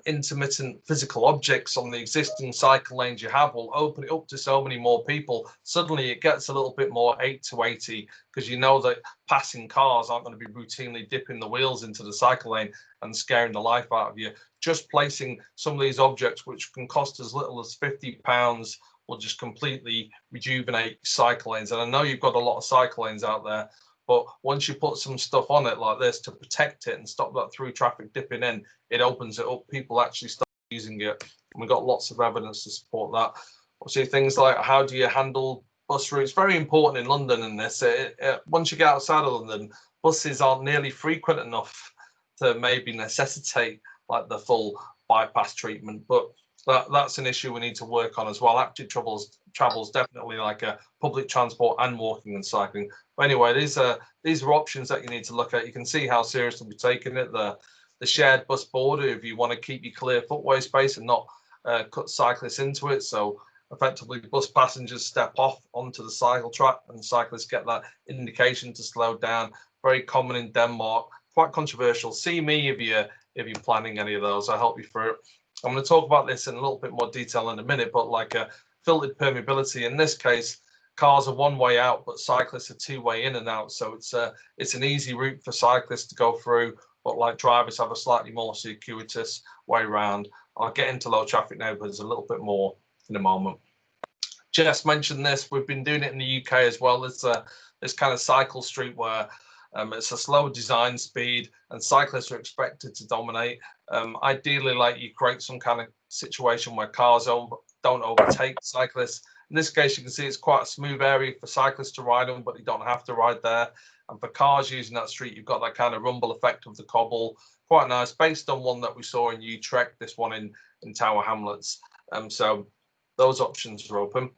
intermittent physical objects on the existing cycle lanes you have will open it up to so many more people. Suddenly it gets a little bit more 8 to 80, because you know that passing cars aren't going to be routinely dipping the wheels into the cycle lane and scaring the life out of you. Just placing some of these objects, which can cost as little as £50, will just completely rejuvenate cycle lanes. And I know you've got a lot of cycle lanes out there, but once you put some stuff on it like this to protect it and stop that through traffic dipping in, it opens it up. People actually start using it. And we've got lots of evidence to support that. Obviously, things like how do you handle bus routes? Very important in London in this. Once you get outside of London, buses aren't nearly frequent enough to maybe necessitate like the full bypass treatment. But that's an issue we need to work on as well. Active travel's definitely like a public transport and walking and cycling. But anyway, these are options that you need to look at. You can see how seriously we're taking it. The shared bus border, if you want to keep your clear footway space and not cut cyclists into it. So effectively bus passengers step off onto the cycle track and cyclists get that indication to slow down. Very common in Denmark, quite controversial. See me if you're planning any of those. I'll help you through it. I'm going to talk about this in a little bit more detail in a minute, but like a filtered permeability, in this case, cars are one way out, but cyclists are 2-way in and out. So it's an easy route for cyclists to go through, but like drivers have a slightly more circuitous way around. I'll get into low traffic neighbourhoods a little bit more in a moment. Jess mentioned this. We've been doing it in the UK as well. It's this kind of cycle street where it's a slow design speed and cyclists are expected to dominate. Ideally, like you create some kind of situation where cars don't overtake cyclists. In this case, you can see it's quite a smooth area for cyclists to ride on, but you don't have to ride there. And for cars using that street, you've got that kind of rumble effect of the cobble. Quite nice, based on one that we saw in Utrecht, this one in Tower Hamlets. So those options are open.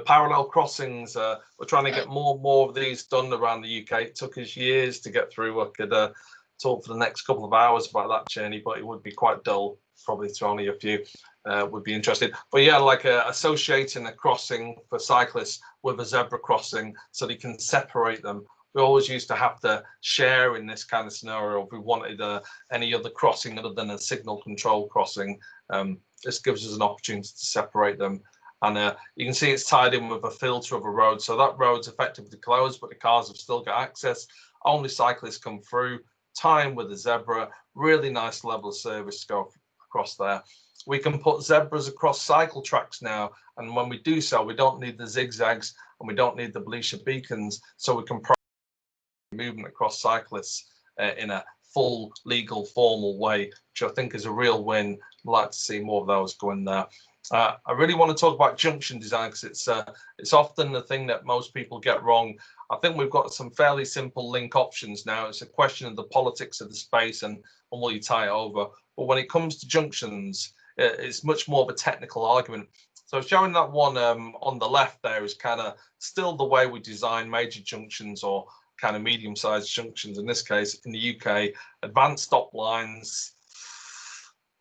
Parallel crossings, we're trying to get more of these done around the UK. It took us years to get through. I could talk for the next couple of hours about that journey, but it would be quite dull, probably to only a few would be interested. But yeah, like associating a crossing for cyclists with a zebra crossing so they can separate them. We always used to have to share in this kind of scenario if we wanted any other crossing other than a signal control crossing. This gives us an opportunity to separate them. And you can see it's tied in with a filter of a road. So that road's effectively closed, but the cars have still got access. Only cyclists come through, tying with a zebra. Really nice level of service to go across there. We can put zebras across cycle tracks now. And when we do so, we don't need the zigzags and we don't need the Belisha beacons. So we can movement coming across cyclists in a full, legal, formal way, which I think is a real win. I'd like to see more of those go in there. I really want to talk about junction design because it's often the thing that most people get wrong. I think we've got some fairly simple link options now. It's a question of the politics of the space and will you tie it over. But when it comes to junctions, it's much more of a technical argument. So showing that one on the left there is kind of still the way we design major junctions or kind of medium-sized junctions. In this case, in the UK, advanced stop lines.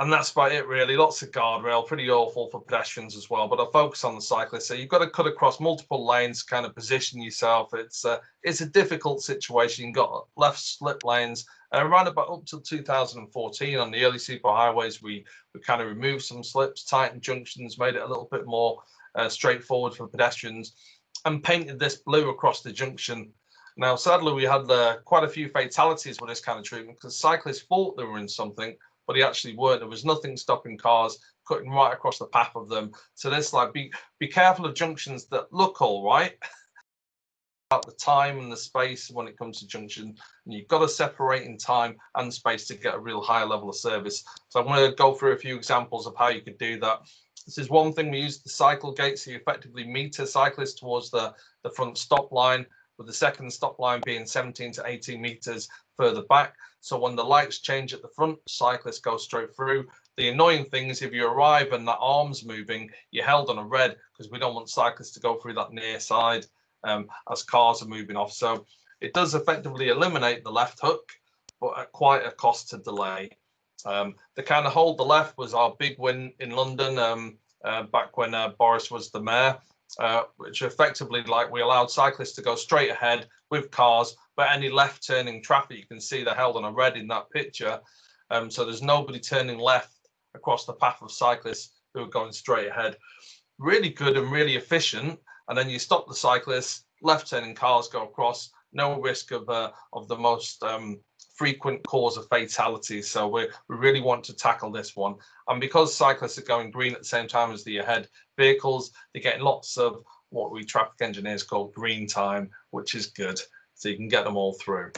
And that's about it, really. Lots of guardrail, pretty awful for pedestrians as well. But I'll focus on the cyclists. So you've got to cut across multiple lanes, kind of position yourself. It's a difficult situation. You've got left slip lanes. Around about up to 2014 on the early superhighways, we kind of removed some slips, tightened junctions, made it a little bit more straightforward for pedestrians, and painted this blue across the junction. Now, sadly, we had quite a few fatalities with this kind of treatment because cyclists thought they were in something, but they actually weren't. There was nothing stopping cars cutting right across the path of them. So this, like, be careful of junctions that look all right. About the time and the space when it comes to junction, and you've got to separate in time and space to get a real high level of service. So I'm going to go through a few examples of how you could do that. This is one thing. We use the cycle gate, so you effectively meter cyclists towards the front stop line, with the second stop line being 17 to 18 meters further back. So when the lights change at the front, cyclists go straight through. The annoying thing is if you arrive and that arm's moving, you're held on a red because we don't want cyclists to go through that near side as cars are moving off. So it does effectively eliminate the left hook, but at quite a cost to delay. The kind of hold the left was our big win in London back when Boris was the mayor. Which effectively, like, we allowed cyclists to go straight ahead with cars, but any left turning traffic, you can see they're held on a red in that picture. So there's nobody turning left across the path of cyclists who are going straight ahead. Really good and really efficient. And then you stop the cyclists, left turning cars go across, no risk of the most frequent cause of fatalities. So we really want to tackle this one. And because cyclists are going green at the same time as the ahead vehicles, they're getting lots of what we traffic engineers call green time, which is good. So you can get them all through.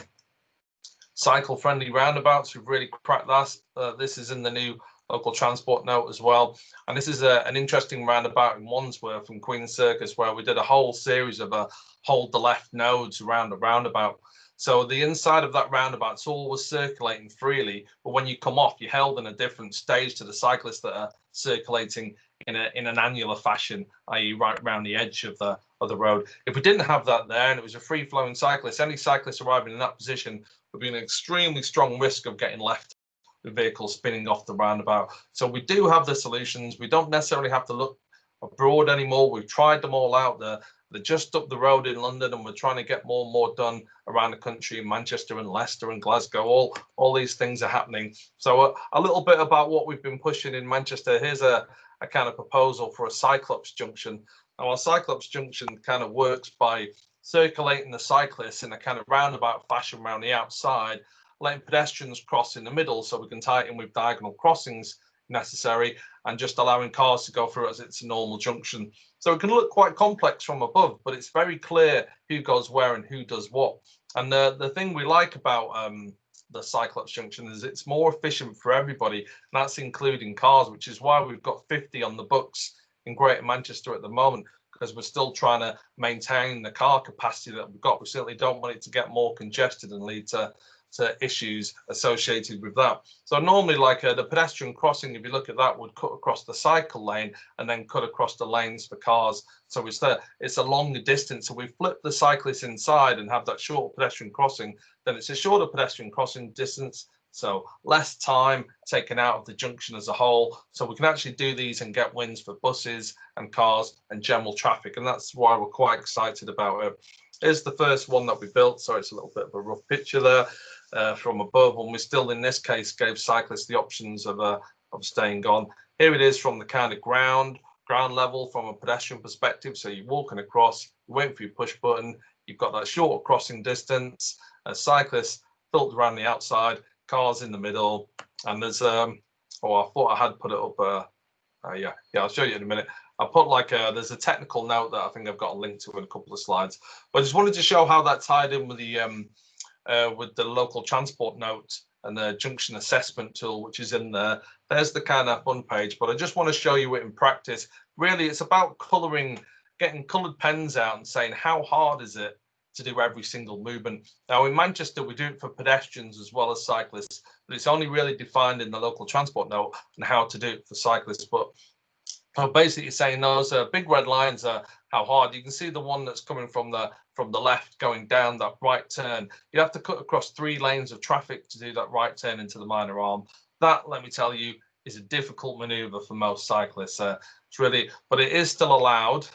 Cycle friendly roundabouts, we've really cracked that. This is in the new local transport note as well. And this is an interesting roundabout in Wandsworth and Queen's Circus, where we did a whole series of hold the left nodes around the roundabout. So the inside of that roundabout's always circulating freely, but when you come off, you're held in a different stage to the cyclists that are circulating in an annular fashion, i.e. right around the edge of the road. If we didn't have that there and it was a free-flowing cyclist, any cyclist arriving in that position would be an extremely strong risk of getting left with vehicles spinning off the roundabout. So we do have the solutions. We don't necessarily have to look abroad anymore. We've tried them all out there. They're just up the road in London, and we're trying to get more and more done around the country in Manchester and Leicester and Glasgow. All these things are happening. So a little bit about what we've been pushing in Manchester. Here's a kind of proposal for a Cyclops junction. Now, our Cyclops junction kind of works by circulating the cyclists in a kind of roundabout fashion around the outside, letting pedestrians cross in the middle so we can tie it in with diagonal crossings necessary, and just allowing cars to go through as it's a normal junction. So it can look quite complex from above, but it's very clear who goes where and who does what. And the thing we like about the Cyclops junction is it's more efficient for everybody, and that's including cars, which is why we've got 50 on the books in Greater Manchester at the moment, because we're still trying to maintain the car capacity that we've got. We certainly don't want it to get more congested and lead to issues associated with that. So normally, like the pedestrian crossing, if you look at that, would cut across the cycle lane and then cut across the lanes for cars. So it's a longer distance. So we flip the cyclists inside and have that short pedestrian crossing. Then it's a shorter pedestrian crossing distance, so less time taken out of the junction as a whole. So we can actually do these and get wins for buses and cars and general traffic. And that's why we're quite excited about it. Here's the first one that we built. So it's a little bit of a rough picture there. From above, and we still in this case gave cyclists the options of staying on. Here it is from the kind of ground level from a pedestrian perspective. So you're walking across, you wait for your push button, you've got that short crossing distance, cyclists filtered around the outside, cars in the middle, and there's I thought I had put it up yeah, I'll show you in a minute. I put like there's a technical note that I think I've got a link to in a couple of slides, but I just wanted to show how that tied in with with the local transport note and the junction assessment tool, which is in there. There's the kind of fun page, but I just want to show you it in practice. Really, it's about colouring, getting coloured pens out and saying, how hard is it to do every single movement? Now, in Manchester, we do it for pedestrians as well as cyclists, but it's only really defined in the local transport note and how to do it for cyclists. But I'm basically saying those big red lines are how hard. You can see the one that's coming from the left going down that right turn. You have to cut across 3 lanes of traffic to do that right turn into the minor arm. That, let me tell you, is a difficult maneuver for most cyclists. It's really, but it is still allowed.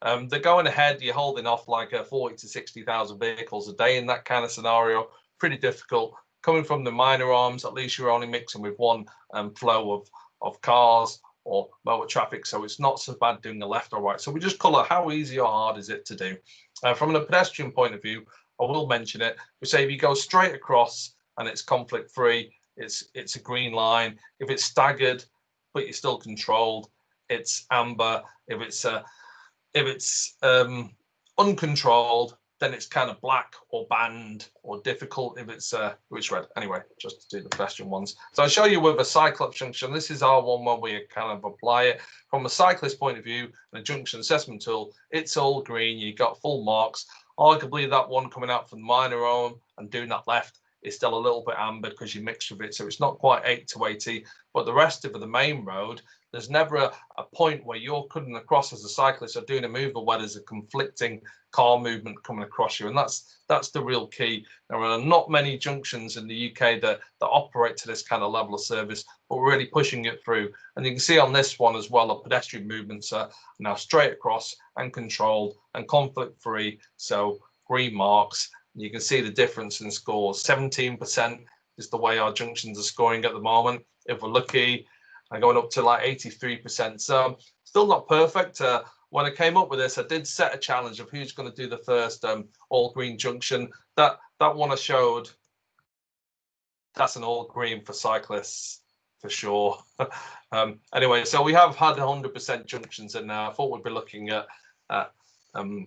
They're going ahead, you're holding off like 40 to 60,000 vehicles a day in that kind of scenario. Pretty difficult. Coming from the minor arms, at least you're only mixing with one flow of cars or motor traffic, so it's not so bad doing the left or right. So we just colour how easy or hard is it to do. From a pedestrian point of view, I will mention it. We say if you go straight across and it's conflict free, it's a green line. If it's staggered but you're still controlled, it's amber. If it's uncontrolled, then it's kind of black or banned or difficult if it's red. Anyway, just to do the pedestrian ones. So I'll show you with a cyclist junction. This is our one where we kind of apply it. From a cyclist point of view, and a junction assessment tool, it's all green. You got full marks. Arguably that one coming out from the minor arm and doing that left is still a little bit amber because you mixed with it. So it's not quite 8 to 80, but the rest of the main road, there's never a point where you're cutting across as a cyclist or doing a mover where there's a conflicting car movement coming across you. And that's the real key. There are not many junctions in the UK that operate to this kind of level of service, but we're really pushing it through. And you can see on this one as well, the pedestrian movements are now straight across and controlled and conflict free. So green marks. You can see the difference in scores. 17% is the way our junctions are scoring at the moment. If we're lucky, and going up to like 83%. So still not perfect. When I came up with this, I did set a challenge of who's going to do the first all green junction. That one I showed, that's an all green for cyclists for sure. Anyway, so we have had 100% junctions in now. I thought we'd be looking at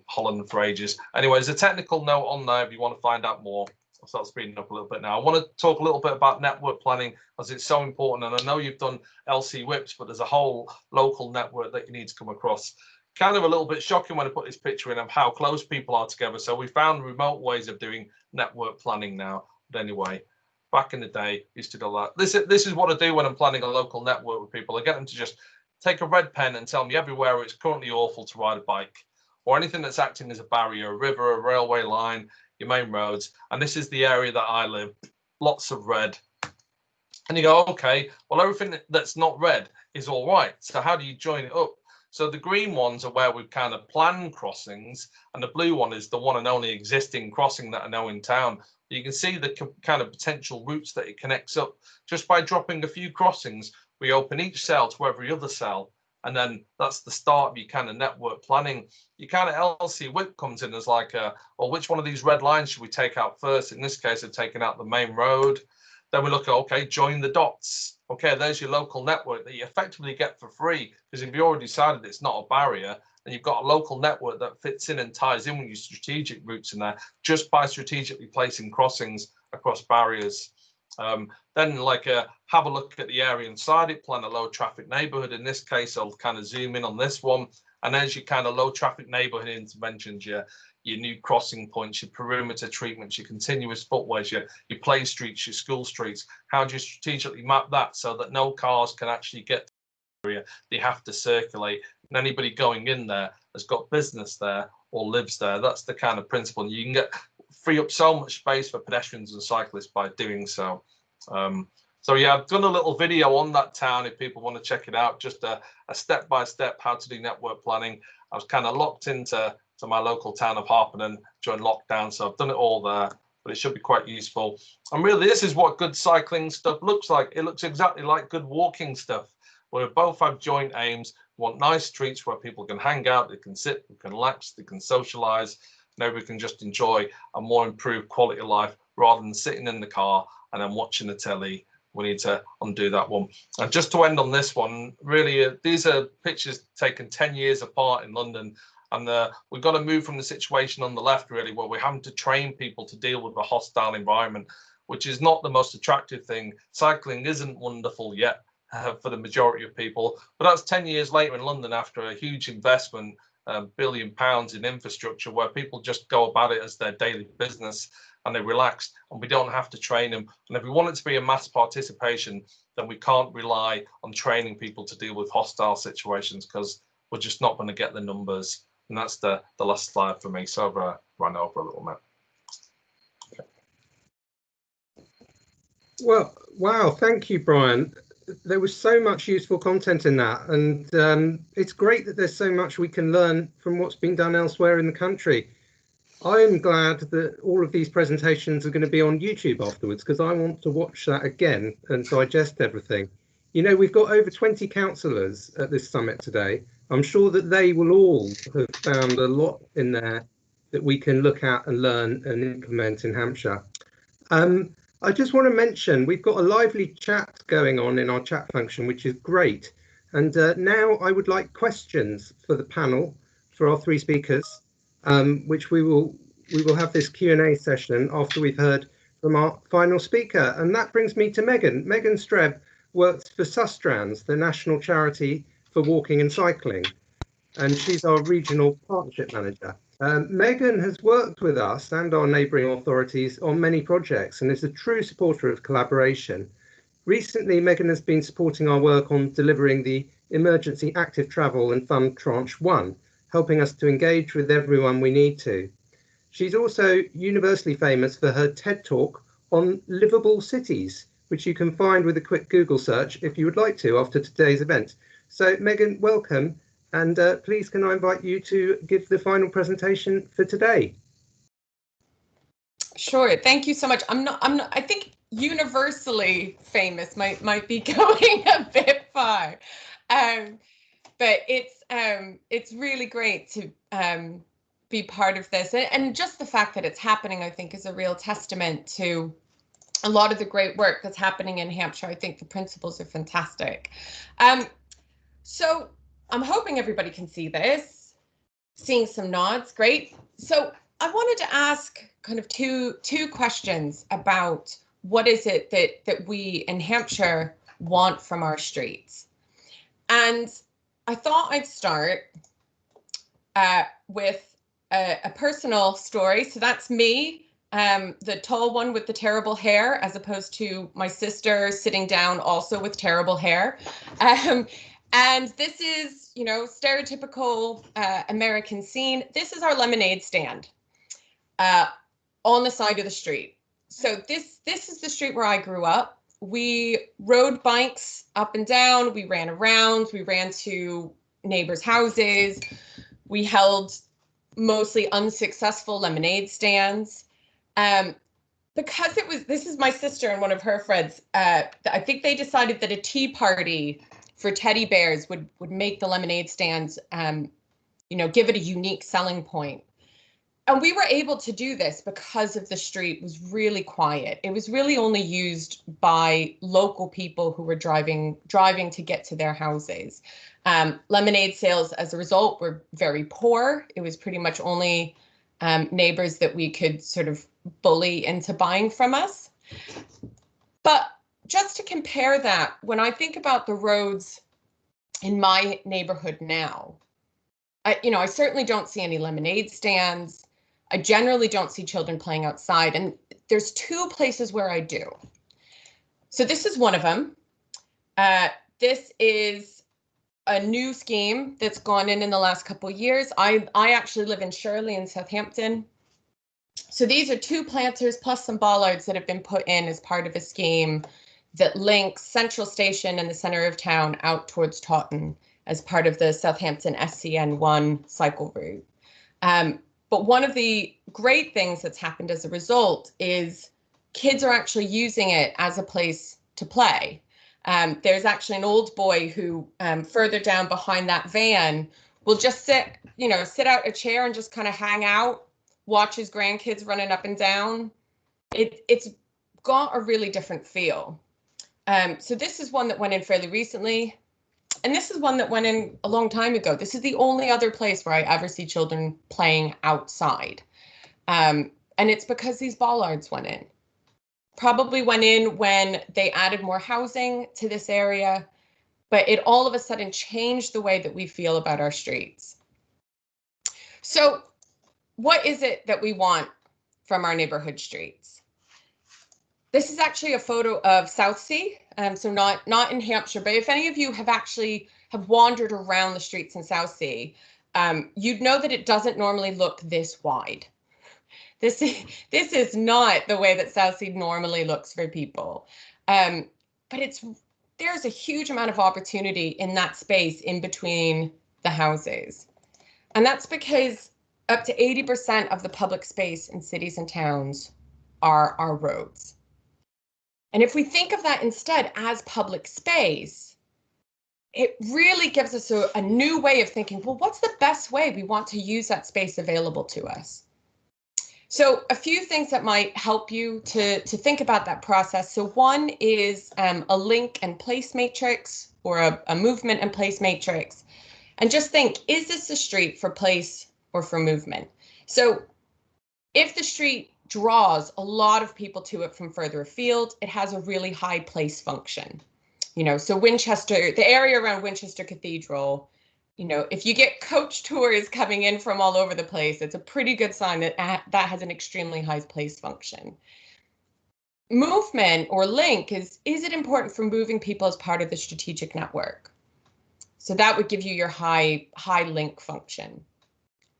Holland for ages. Anyway, there's a technical note on there if you want to find out more. I'll start speeding up a little bit now. I want to talk a little bit about network planning as it's so important. And I know you've done LC whips, but there's a whole local network that you need to come across. Kind of a little bit shocking when I put this picture in of how close people are together. So we found remote ways of doing network planning now. But anyway, back in the day, used to do that. This is what I do when I'm planning a local network with people. I get them to just take a red pen and tell me everywhere it's currently awful to ride a bike or anything that's acting as a barrier, a river, a railway line, your main roads. And this is the area that I live, lots of red. And you go, okay, well, everything that's not red is all right. So how do you join it up? So the green ones are where we've kind of planned crossings, and the blue one is the one and only existing crossing that I know in town. You can see the kind of potential routes that it connects up. Just by dropping a few crossings, we open each cell to every other cell. And then that's the start of your kind of network planning. Your kind of LC whip comes in as like, well, which one of these red lines should we take out first? In this case, I've taken out the main road. Then we look at, okay, join the dots. Okay, there's your local network that you effectively get for free, because if you already decided it's not a barrier, then you've got a local network that fits in and ties in with your strategic routes in there just by strategically placing crossings across barriers. Then have a look at the area inside it, plan a low traffic neighborhood. In this case, I'll kind of zoom in on this one. And there's your kind of low traffic neighborhood interventions, your new crossing points, your perimeter treatments, your continuous footways, your play streets, your school streets. How do you strategically map that so that no cars can actually get to the area? They have to circulate. And anybody going in there has got business there or lives there. That's the kind of principle. And you can free up so much space for pedestrians and cyclists by doing so. So yeah, I've done a little video on that town if people want to check it out, just a step-by-step how to do network planning. I was kind of locked into my local town of Harpenden during lockdown, so I've done it all there, but it should be quite useful. And really, this is what good cycling stuff looks like. It looks exactly like good walking stuff, where we both have joint aims. We want nice streets where people can hang out, they can sit, they can relax, they can socialize. Maybe we can just enjoy a more improved quality of life rather than sitting in the car and then watching the telly. We need to undo that one. And just to end on this one, really, these are pictures taken 10 years apart in London. And we've got to move from the situation on the left, really, where we're having to train people to deal with a hostile environment, which is not the most attractive thing. Cycling isn't wonderful yet for the majority of people, but that's 10 years later in London after a huge investment, £1 billion in infrastructure, where people just go about it as their daily business and they relax, and we don't have to train them. And if we want it to be a mass participation, then we can't rely on training people to deal with hostile situations, because we're just not going to get the numbers. And that's the last slide for me. So I've run over a little bit. Well, wow, thank you, Brian. There was so much useful content in that, and it's great that there's so much we can learn from what's been done elsewhere in the country. I'm glad that all of these presentations are going to be on YouTube afterwards, because I want to watch that again and digest everything. You know, we've got over 20 councillors at this summit today. I'm sure that they will all have found a lot in there that we can look at and learn and implement in Hampshire. I just want to mention we've got a lively chat going on in our chat function, which is great. And now I would like questions for the panel, for our three speakers, which we will have this Q&A session after we've heard from our final speaker. And that brings me to Megan. Megan Streb works for Sustrans, the national charity for walking and cycling, and she's our regional partnership manager. Megan has worked with us and our neighbouring authorities on many projects and is a true supporter of collaboration. Recently, Megan has been supporting our work on delivering the Emergency Active Travel and Fund Tranche 1, helping us to engage with everyone we need to. She's also universally famous for her TED Talk on livable cities, which you can find with a quick Google search if you would like to after today's event. So Megan, welcome. And please, can I invite you to give the final presentation for today? Sure. Thank you so much. I think universally famous might be going a bit far, but it's really great to be part of this, and just the fact that it's happening, I think, is a real testament to a lot of the great work that's happening in Hampshire. I think the principles are fantastic. So I'm hoping everybody can see this. Seeing some nods, great. So I wanted to ask kind of two questions about what is it that we in Hampshire want from our streets. And I thought I'd start with a personal story. So that's me, the tall one with the terrible hair, as opposed to my sister sitting down also with terrible hair. And this is, you know, stereotypical American scene. This is our lemonade stand on the side of the street. So this is the street where I grew up. We rode bikes up and down. We ran around. We ran to neighbors' houses. We held mostly unsuccessful lemonade stands. Because this is my sister and one of her friends. I think they decided that a tea party for teddy bears would make the lemonade stands, you know, give it a unique selling point. And we were able to do this because of the street was really quiet. It was really only used by local people who were driving to get to their houses. Lemonade sales, as a result, were very poor. It was pretty much only neighbors that we could sort of bully into buying from us. But just to compare that, when I think about the roads in my neighborhood now, I certainly don't see any lemonade stands. I generally don't see children playing outside. And there's two places where I do. So this is one of them. This is a new scheme that's gone in the last couple of years. I actually live in Shirley in Southampton. So these are 2 planters plus some bollards that have been put in as part of a scheme that links Central Station and the center of town out towards Taunton as part of the Southampton SCN1 cycle route. But one of the great things that's happened as a result is kids are actually using it as a place to play. There's actually an old boy who further down behind that van will just sit out a chair and just kind of hang out, watch his grandkids running up and down. It's got a really different feel. So this is one that went in fairly recently. And this is one that went in a long time ago. This is the only other place where I ever see children playing outside. And it's because these bollards went in. Probably went in when they added more housing to this area, but it all of a sudden changed the way that we feel about our streets. So what is it that we want from our neighborhood streets? This is actually a photo of Southsea, so not in Hampshire, but if any of you have wandered around the streets in Southsea, you'd know that it doesn't normally look this wide. This is not the way that Southsea normally looks for people, but there's a huge amount of opportunity in that space in between the houses, and that's because up to 80% of the public space in cities and towns are our roads. And if we think of that instead as public space, it really gives us a new way of thinking, well, what's the best way we want to use that space available to us? So a few things that might help you to think about that process. So one is a link and place matrix, or a movement and place matrix. And just think, is this a street for place or for movement? So if the street draws a lot of people to it from further afield, it has a really high place function. So Winchester, the area around Winchester Cathedral, if you get coach tours coming in from all over the place, it's a pretty good sign that that has an extremely high place function. Movement or link is it important for moving people as part of the strategic network? So that would give you your high link function.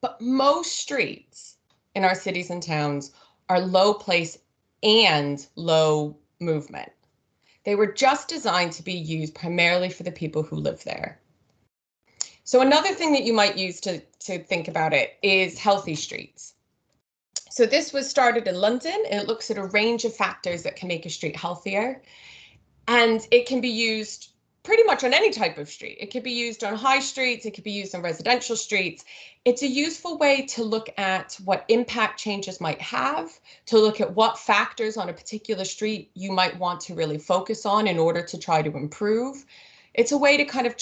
But most streets in our cities and towns are low place and low movement. They were just designed to be used primarily for the people who live there. So another thing that you might use to think about it is healthy streets. So this was started in London. It looks at a range of factors that can make a street healthier. And it can be used pretty much on any type of street. It could be used on high streets. It could be used on residential streets. It's a useful way to look at what impact changes might have, to look at what factors on a particular street you might want to really focus on in order to try to improve. It's a way to kind of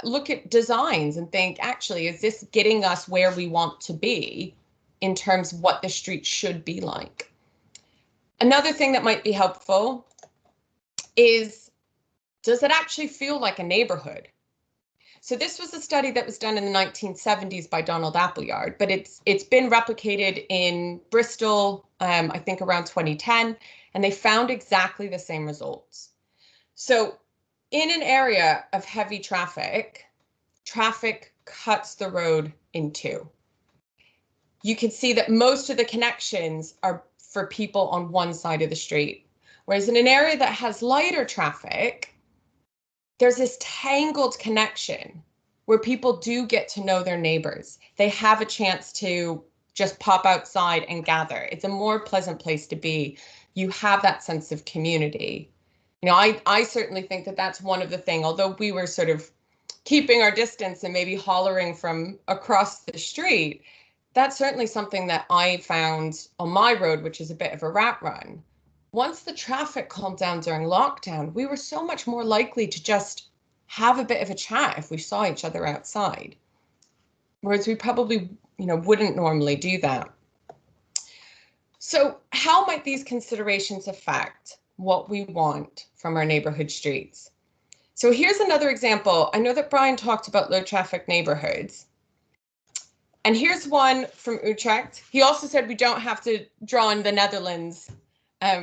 look at designs and think, actually, is this getting us where we want to be in terms of what the street should be like? Another thing that might be helpful is, does it actually feel like a neighborhood? So this was a study that was done in the 1970s by Donald Appleyard, but it's been replicated in Bristol, I think around 2010, and they found exactly the same results. So in an area of heavy traffic cuts the road in two. You can see that most of the connections are for people on one side of the street, whereas in an area that has lighter traffic, there's this tangled connection where people do get to know their neighbors. They have a chance to just pop outside and gather. It's a more pleasant place to be. You have that sense of community. I certainly think that that's one of the things, although we were sort of keeping our distance and maybe hollering from across the street, that's certainly something that I found on my road, which is a bit of a rat run. Once the traffic calmed down during lockdown, we were so much more likely to just have a bit of a chat if we saw each other outside, whereas we probably, wouldn't normally do that. So how might these considerations affect what we want from our neighborhood streets? So here's another example. I know that Brian talked about low traffic neighborhoods. And here's one from Utrecht. He also said we don't have to draw in the Netherlands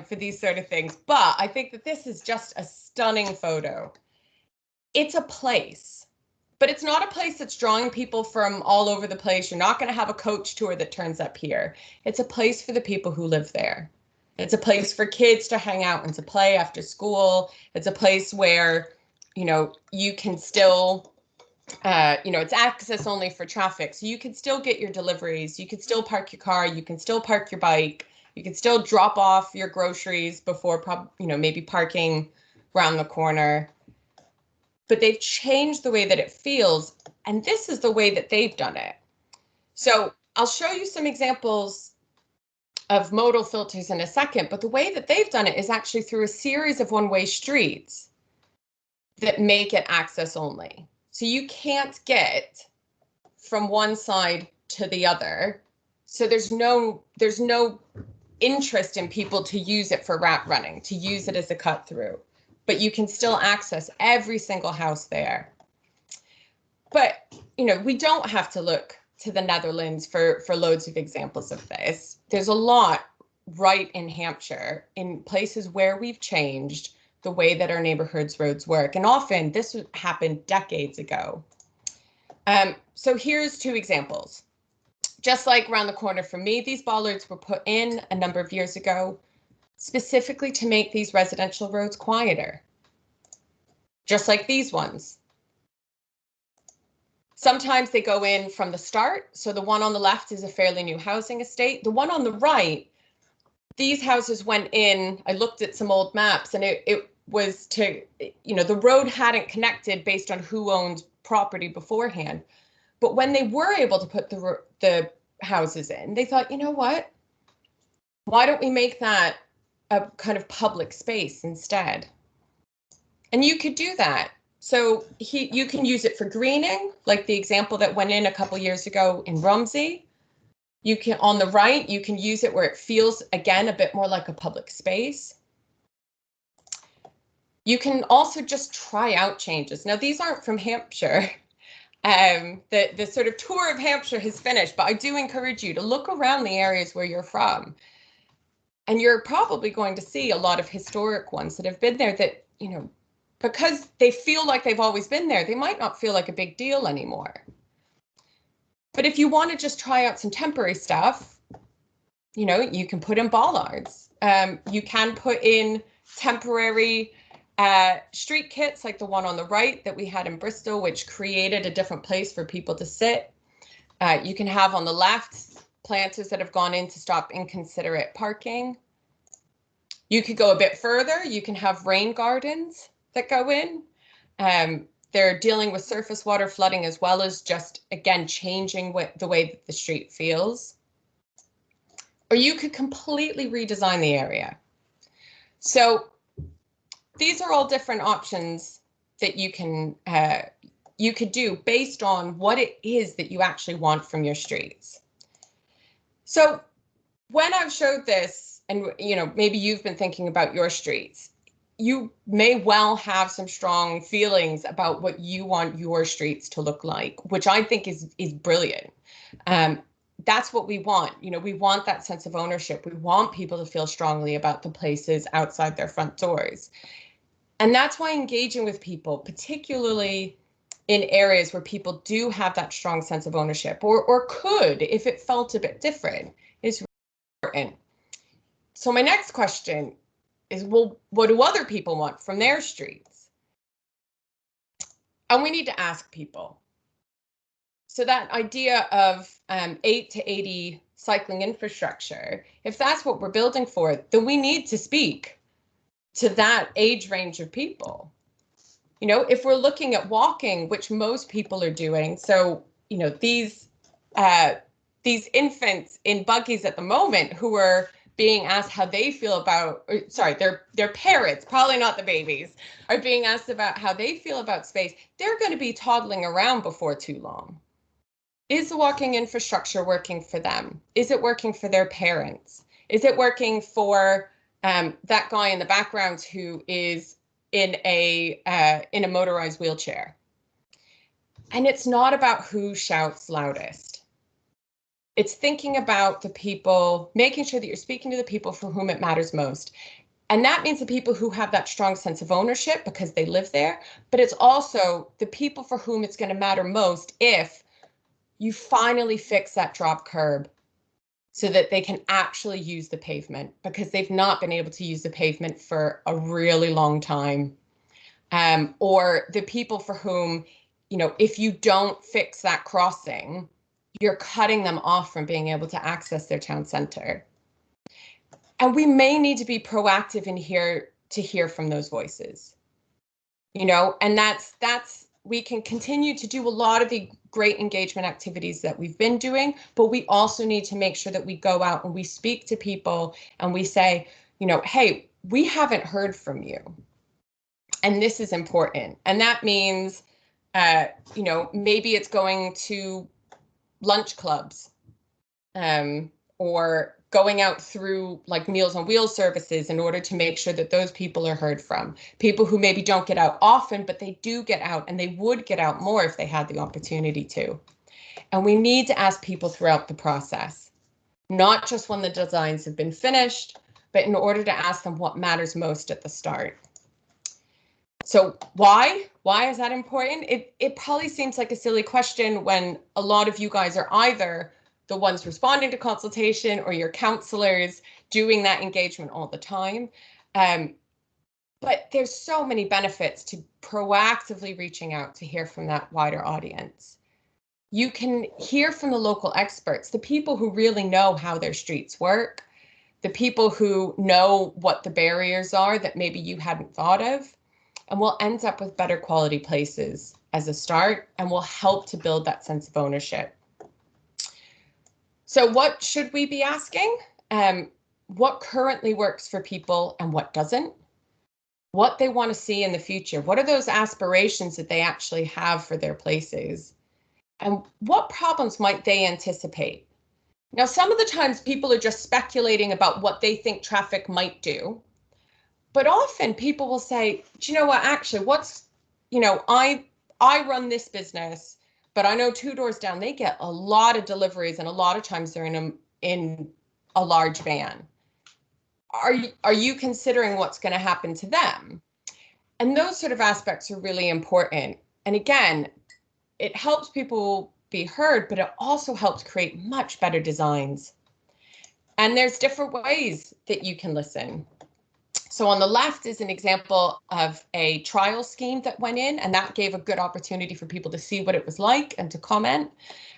for these sort of things, but I think that this is just a stunning photo. It's a place, but it's not a place that's drawing people from all over the place. You're not going to have a coach tour that turns up here. It's a place for the people who live there. It's a place for kids to hang out and to play after school. It's a place where, you can still, it's access only for traffic. So you can still get your deliveries. You can still park your car. You can still park your bike. You can still drop off your groceries before, maybe parking around the corner. But they've changed the way that it feels. And this is the way that they've done it. So I'll show you some examples of modal filters in a second, but the way that they've done it is actually through a series of one-way streets that make it access only. So you can't get from one side to the other. So there's no interest in people to use it for rat running, to use it as a cut through, but you can still access every single house there. But, you know, we don't have to look to the Netherlands for loads of examples of this. There's a lot right in Hampshire, in places where we've changed the way that our neighborhoods roads work. And often this happened decades ago. So here's two examples. Just like around the corner from me, these bollards were put in a number of years ago, specifically to make these residential roads quieter. Just like these ones. Sometimes they go in from the start. So the one on the left is a fairly new housing estate. The one on the right, these houses went in, I looked at some old maps, and it was to, you know, the road hadn't connected based on who owned property beforehand. But when they were able to put the houses in, they thought, you know what? Why don't we make that a kind of public space instead? And you could do that. So you can use it for greening, like the example that went in a couple years ago in Romsey. You can, on the right, you can use it where it feels, again, a bit more like a public space. You can also just try out changes. Now, these aren't from Hampshire. The sort of tour of Hampshire has finished, but I do encourage you to look around the areas where you're from. And you're probably going to see a lot of historic ones that have been there that, you know, because they feel like they've always been there, they might not feel like a big deal anymore. But if you want to just try out some temporary stuff, you know, you can put in bollards. You can put in temporary street kits like the one on the right that we had in Bristol, which created a different place for people to sit. You can have on the left planters that have gone in to stop inconsiderate parking. You could go a bit further. You can have rain gardens that go in. They're dealing with surface water flooding as well as just, again, changing the way that the street feels. Or you could completely redesign the area. So these are all different options that you could do based on what it is that you actually want from your streets. So when I've showed this, and you know, maybe you've been thinking about your streets, you may well have some strong feelings about what you want your streets to look like, which I think is brilliant. That's what we want. You know, we want that sense of ownership. We want people to feel strongly about the places outside their front doors. And that's why engaging with people, particularly in areas where people do have that strong sense of ownership, or could, if it felt a bit different, is important. So my next question is, well, what do other people want from their streets? And we need to ask people. So that idea of 8 to 80 cycling infrastructure, if that's what we're building for, then we need to speak to that age range of people. You know, if we're looking at walking, which most people are doing, so, you know, these infants in buggies at the moment who are being asked how they feel about, sorry, their parents, probably not the babies, are being asked about how they feel about space, they're going to be toddling around before too long. Is the walking infrastructure working for them? Is it working for their parents? Is it working for that guy in the background who is in a motorized wheelchair? And it's not about who shouts loudest. It's thinking about the people, making sure that you're speaking to the people for whom it matters most. And that means the people who have that strong sense of ownership because they live there, but it's also the people for whom it's going to matter most if you finally fix that drop curb so that they can actually use the pavement, because they've not been able to use the pavement for a really long time. Or the people for whom, you know, if you don't fix that crossing, you're cutting them off from being able to access their town center. And we may need to be proactive in here to hear from those voices, you know, and that's we can continue to do a lot of the great engagement activities that we've been doing, but we also need to make sure that we go out and we speak to people and we say, you know, hey, we haven't heard from you. And this is important. And that means Maybe it's going to lunch clubs, or going out through like Meals on Wheels services in order to make sure that those people are heard from. People who maybe don't get out often, but they do get out, and they would get out more if they had the opportunity to. And we need to ask people throughout the process, not just when the designs have been finished, but in order to ask them what matters most at the start. So why is that important? It probably seems like a silly question when a lot of you guys are either the ones responding to consultation or your counselors doing that engagement all the time. But there's so many benefits to proactively reaching out to hear from that wider audience. You can hear from the local experts, the people who really know how their streets work, the people who know what the barriers are that maybe you hadn't thought of, and we'll end up with better quality places as a start, and will help to build that sense of ownership. So what should we be asking? What currently works for people and what doesn't? What they want to see in the future? What are those aspirations that they actually have for their places? And what problems might they anticipate? Now, some of the times people are just speculating about what they think traffic might do. But often people will say, do you know what, actually, I run this business, but I know 2 doors down, they get a lot of deliveries, and a lot of times they're in a large van. Are you considering what's going to happen to them? And those sort of aspects are really important. And again, it helps people be heard, but it also helps create much better designs. And there's different ways that you can listen. So on the left is an example of a trial scheme that went in, and that gave a good opportunity for people to see what it was like and to comment.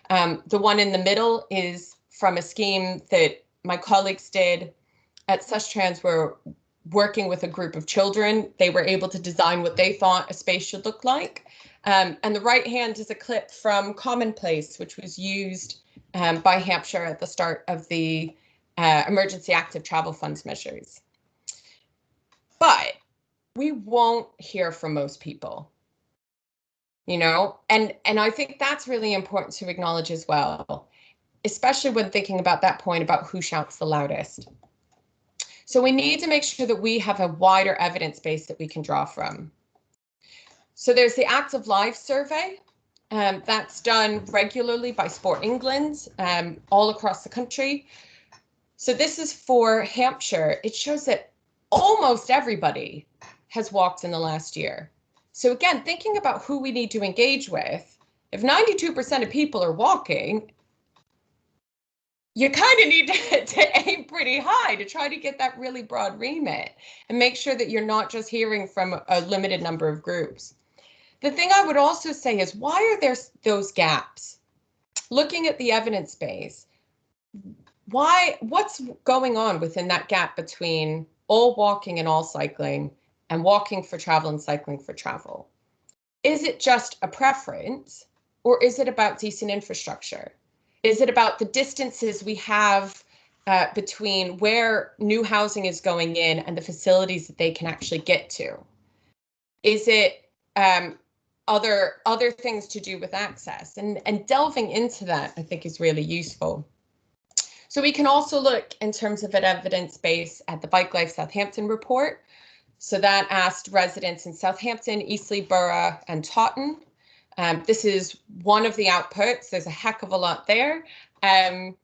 The one in the middle is from a scheme that my colleagues did at Sustrans, where working with a group of children, they were able to design what they thought a space should look like. And the right hand is a clip from Commonplace, which was used by Hampshire at the start of the Emergency Active Travel Funds measures. But we won't hear from most people, and I think that's really important to acknowledge as well, especially when thinking about that point about who shouts the loudest. So we need to make sure that we have a wider evidence base that we can draw from. So there's the Active Lives survey. That's done regularly by Sport England all across the country. So this is for Hampshire. It shows that almost everybody has walked in the last year. So again, thinking about who we need to engage with, if 92% of people are walking, you kind of need to aim pretty high to try to get that really broad remit and make sure that you're not just hearing from a limited number of groups. The thing I would also say is, why are there those gaps? Looking at the evidence base, what's going on within that gap between all walking and all cycling, and walking for travel and cycling for travel? Is it just a preference, or is it about decent infrastructure? Is it about the distances we have between where new housing is going in and the facilities that they can actually get to? Is it other things to do with access? And delving into that, I think, is really useful. So we can also look in terms of an evidence base at the Bike Life Southampton report. So that asked residents in Southampton, Eastleigh Borough, and Taunton. This is one of the outputs. There's a heck of a lot there. And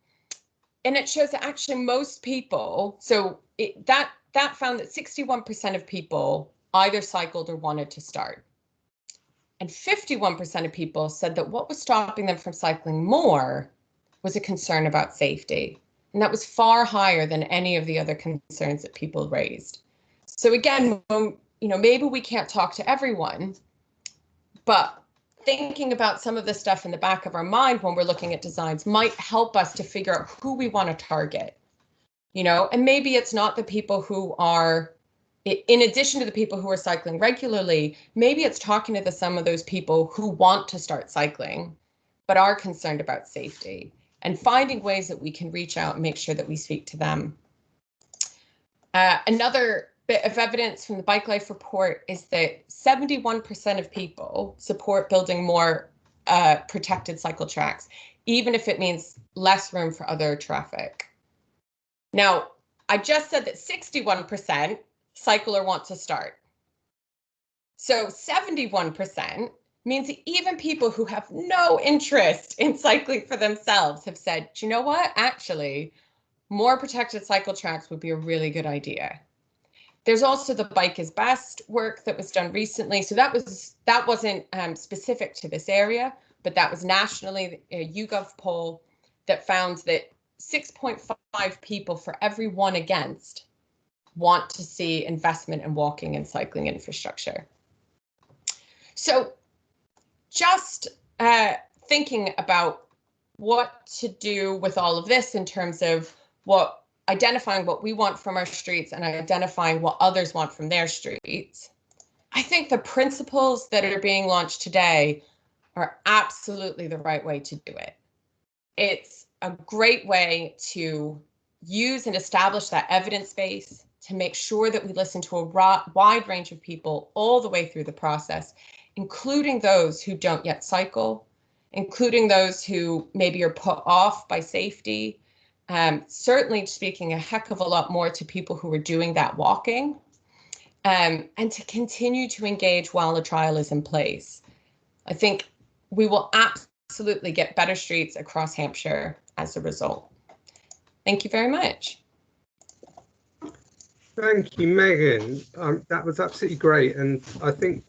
it shows that actually most people, that found that 61% of people either cycled or wanted to start. And 51% of people said that what was stopping them from cycling more was a concern about safety. And that was far higher than any of the other concerns that people raised. So again, maybe we can't talk to everyone, but thinking about some of the stuff in the back of our mind when we're looking at designs might help us to figure out who we want to target, and maybe it's not the people who are, in addition to the people who are cycling regularly, maybe it's talking to some of those people who want to start cycling, but are concerned about safety, and finding ways that we can reach out and make sure that we speak to them. Another bit of evidence from the Bike Life report is that 71% of people support building more protected cycle tracks, even if it means less room for other traffic. Now, I just said that 61% cycle or want to start. So 71% means that even people who have no interest in cycling for themselves have said, do you know what? Actually, more protected cycle tracks would be a really good idea. There's also the Bike is Best work that was done recently. So that wasn't specific to this area, but that was nationally a YouGov poll that found that 6.5 people for every one against want to see investment in walking and cycling infrastructure. So just thinking about what to do with all of this in terms of identifying what we want from our streets and identifying what others want from their streets, I think the principles that are being launched today are absolutely the right way to do it. It's a great way to use and establish that evidence base to make sure that we listen to a wide range of people all the way through the process, including those who don't yet cycle, including those who maybe are put off by safety, certainly speaking a heck of a lot more to people who are doing that walking, and to continue to engage while the trial is in place. I think we will absolutely get better streets across Hampshire as a result. Thank you very much. Thank you, Megan. That was absolutely great. And I think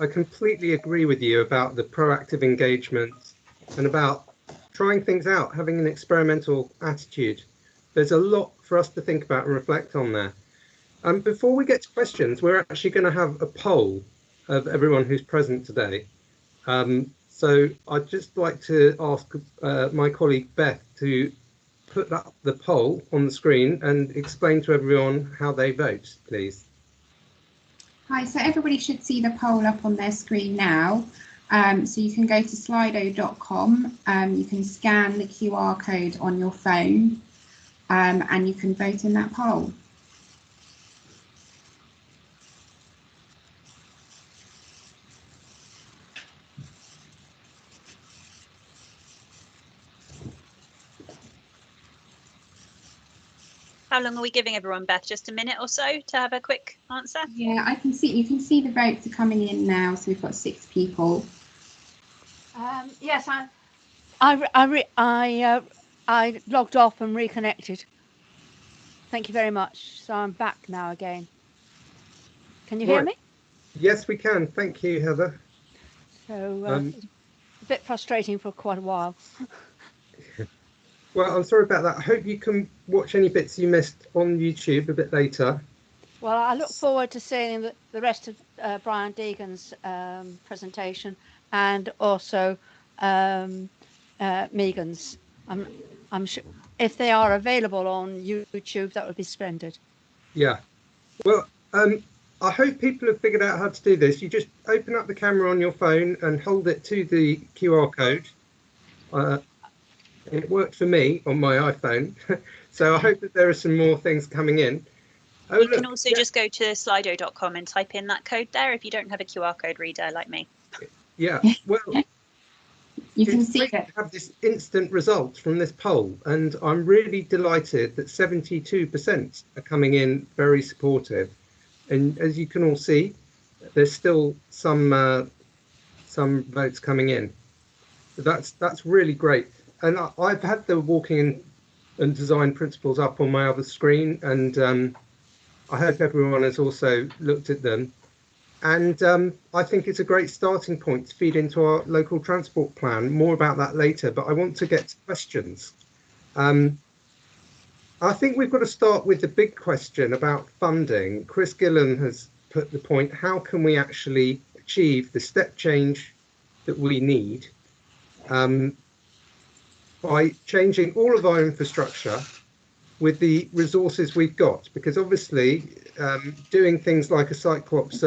I completely agree with you about the proactive engagement and about trying things out, having an experimental attitude. There's a lot for us to think about and reflect on there. Before we get to questions, we're actually going to have a poll of everyone who's present today. So I'd just like to ask my colleague Beth to put up the poll on the screen and explain to everyone how they vote, please. Hi, so everybody should see the poll up on their screen now. So you can go to slido.com, you can scan the QR code on your phone, and you can vote in that poll. How long are we giving everyone, Beth? Just a minute or so to have a quick answer? Yeah, I can see, you can see the votes are coming in now, so we've got 6 people. Yes, I logged off and reconnected. Thank you very much. So I'm back now again. Can you hear me? Yes, we can. Thank you, Heather. So it's a bit frustrating for quite a while. Well, I'm sorry about that. I hope you can watch any bits you missed on YouTube a bit later. Well, I look forward to seeing the rest of Brian Deegan's presentation and also Megan's. I'm sure if they are available on YouTube, that would be splendid. Yeah. Well, I hope people have figured out how to do this. You just open up the camera on your phone and hold it to the QR code. It worked for me on my iPhone. So I hope that there are some more things coming in. You can also just go to slido.com and type in that code there if you don't have a QR code reader like me. Yeah, well, you can see it. Have this instant result from this poll, and I'm really delighted that 72% are coming in very supportive. And as you can all see, there's still some votes coming in. So that's really great. And I've had the walking and design principles up on my other screen, and I hope everyone has also looked at them. And I think it's a great starting point to feed into our local transport plan. More about that later, but I want to get to questions. I think we've got to start with the big question about funding. Chris Gillen has put the point, how can we actually achieve the step change that we need by changing all of our infrastructure with the resources we've got? Because obviously doing things like a Cyclops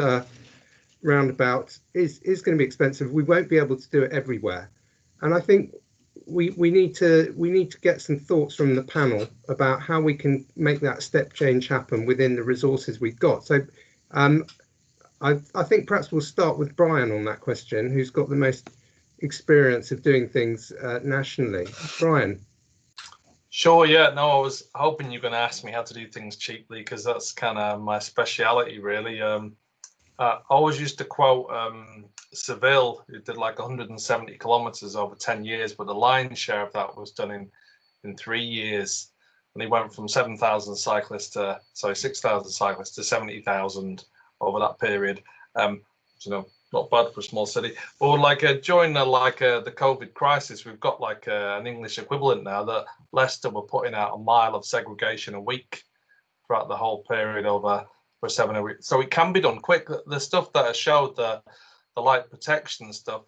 roundabout is going to be expensive. We won't be able to do it everywhere. And I think we need to get some thoughts from the panel about how we can make that step change happen within the resources we've got. So I think perhaps we'll start with Brian on that question, who's got the most experience of doing things nationally. Brian. Sure, yeah, no, I was hoping you're going to ask me how to do things cheaply, because that's kind of my speciality, really. I always used to quote Seville, who did like 170 kilometers over 10 years, but the lion's share of that was done in 3 years. And he went from 6,000 cyclists to 70,000 over that period. You know, not bad for a small city. But like during the COVID crisis, we've got like an English equivalent now that Leicester were putting out a mile of segregation a week throughout the whole period over for 7 weeks. So it can be done quick. The stuff that I showed, the light protection stuff,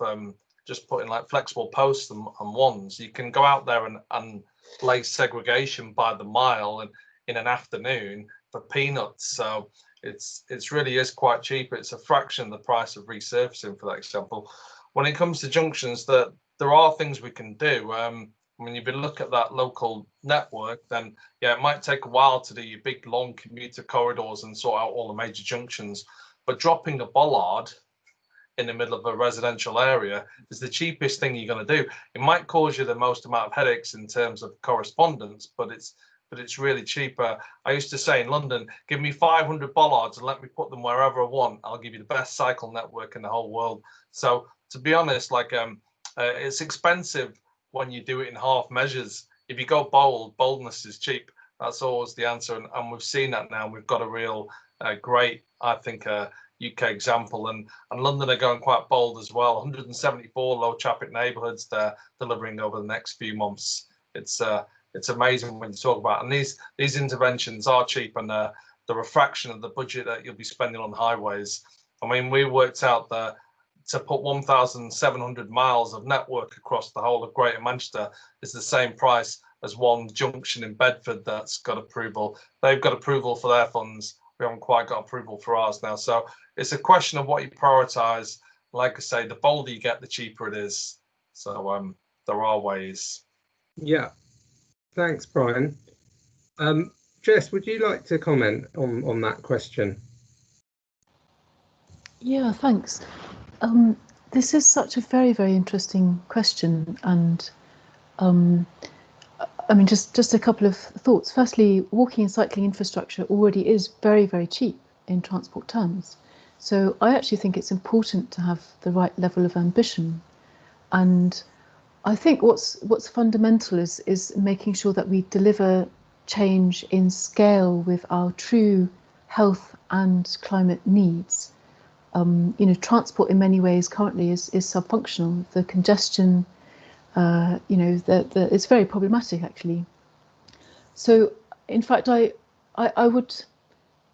just putting like flexible posts and wands, you can go out there and lay segregation by the mile and in an afternoon for peanuts. So it's really is quite cheap. It's a fraction of the price of resurfacing, for that example. When it comes to junctions, that there are things we can do. When you look at that local network, then yeah, it might take a while to do your big long commuter corridors and sort out all the major junctions. But dropping a bollard in the middle of a residential area is the cheapest thing you're going to do. It might cause you the most amount of headaches in terms of correspondence, but it's really cheaper. I used to say in London, give me 500 bollards and let me put them wherever I want. I'll give you the best cycle network in the whole world. So to be honest, like it's expensive when you do it in half measures. If you go bold, boldness is cheap. That's always the answer. And we've seen that now. We've got a real great, I think, UK example. And London are going quite bold as well. 174 low traffic neighbourhoods they're delivering over the next few months. It's amazing when you talk about, and these interventions are cheap, and they're a fraction of the budget that you'll be spending on highways. I mean, we worked out to put 1,700 miles of network across the whole of Greater Manchester is the same price as one junction in Bedford that's got approval. They've got approval for their funds. We haven't quite got approval for ours now. So it's a question of what you prioritise. Like I say, the bolder you get, the cheaper it is. So there are ways. Yeah. Thanks, Brian. Jess, would you like to comment on that question? Yeah, thanks. This is such a very, very interesting question, and I mean, just a couple of thoughts. Firstly, walking and cycling infrastructure already is very, very cheap in transport terms. So I actually think it's important to have the right level of ambition, and I think what's fundamental is making sure that we deliver change in scale with our true health and climate needs. Transport in many ways currently is subfunctional. The congestion, it's very problematic actually. So in fact, I would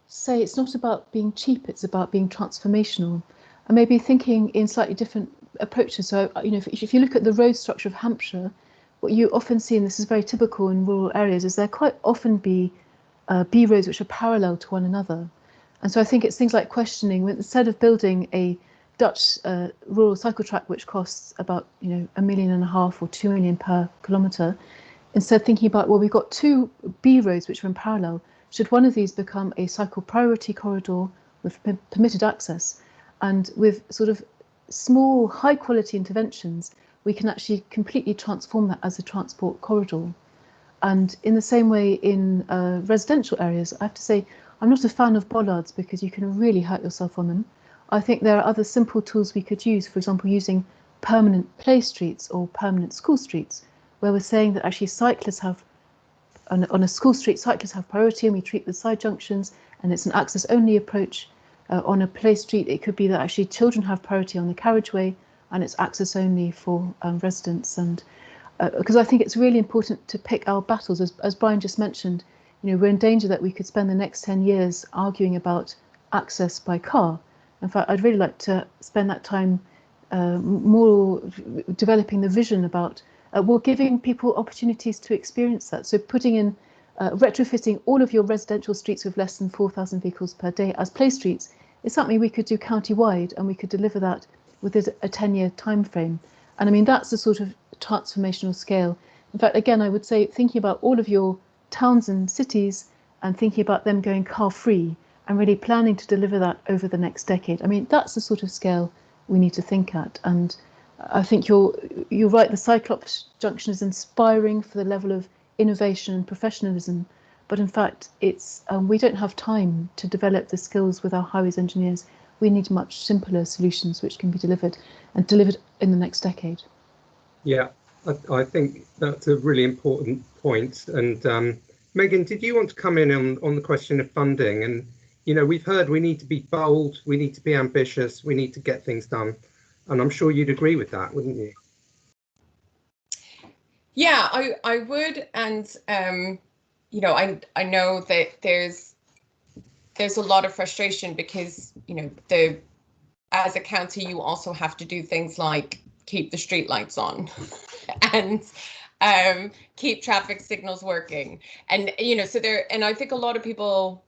say it's not about being cheap, it's about being transformational, and maybe thinking in slightly different approaches. So, if you look at the road structure of Hampshire, what you often see, and this is very typical in rural areas, is there quite often be B roads which are parallel to one another. And so I think it's things like questioning, instead of building a Dutch rural cycle track which costs about $1.5 million or 2 million per kilometre, instead thinking about, well, we've got 2 B roads which are in parallel. Should one of these become a cycle priority corridor with permitted access, and with sort of small, high-quality interventions, we can actually completely transform that as a transport corridor. And in the same way, in residential areas, I have to say, I'm not a fan of bollards because you can really hurt yourself on them. I think there are other simple tools we could use, for example, using permanent play streets or permanent school streets, where we're saying that actually cyclists have, on a school street, cyclists have priority and we treat the side junctions, and it's an access-only approach. On a play street, it could be that actually children have priority on the carriageway and it's access only for residents. And because I think it's really important to pick our battles, as Brian just mentioned, we're in danger that we could spend the next 10 years arguing about access by car. In fact, I'd really like to spend that time more developing the vision about giving people opportunities to experience that. So putting in retrofitting all of your residential streets with less than 4,000 vehicles per day as play streets is something we could do county-wide, and we could deliver that within a 10-year time frame. And I mean, that's the sort of transformational scale. In fact, again, I would say thinking about all of your towns and cities and thinking about them going car-free and really planning to deliver that over the next decade. I mean, that's the sort of scale we need to think at. And I think you're right, the Cyclops junction is inspiring for the level of innovation and professionalism. But in fact, it's we don't have time to develop the skills with our highways engineers. We need much simpler solutions which can be delivered in the next decade. Yeah, I think that's a really important point. And Megan, did you want to come in on the question of funding? And, you know, we've heard we need to be bold, we need to be ambitious, we need to get things done. And I'm sure you'd agree with that, wouldn't you? Yeah, I would. And, you know, I know that there's a lot of frustration because, you know, as a county, you also have to do things like keep the street lights on and keep traffic signals working. And, you know, so and I think a lot of people,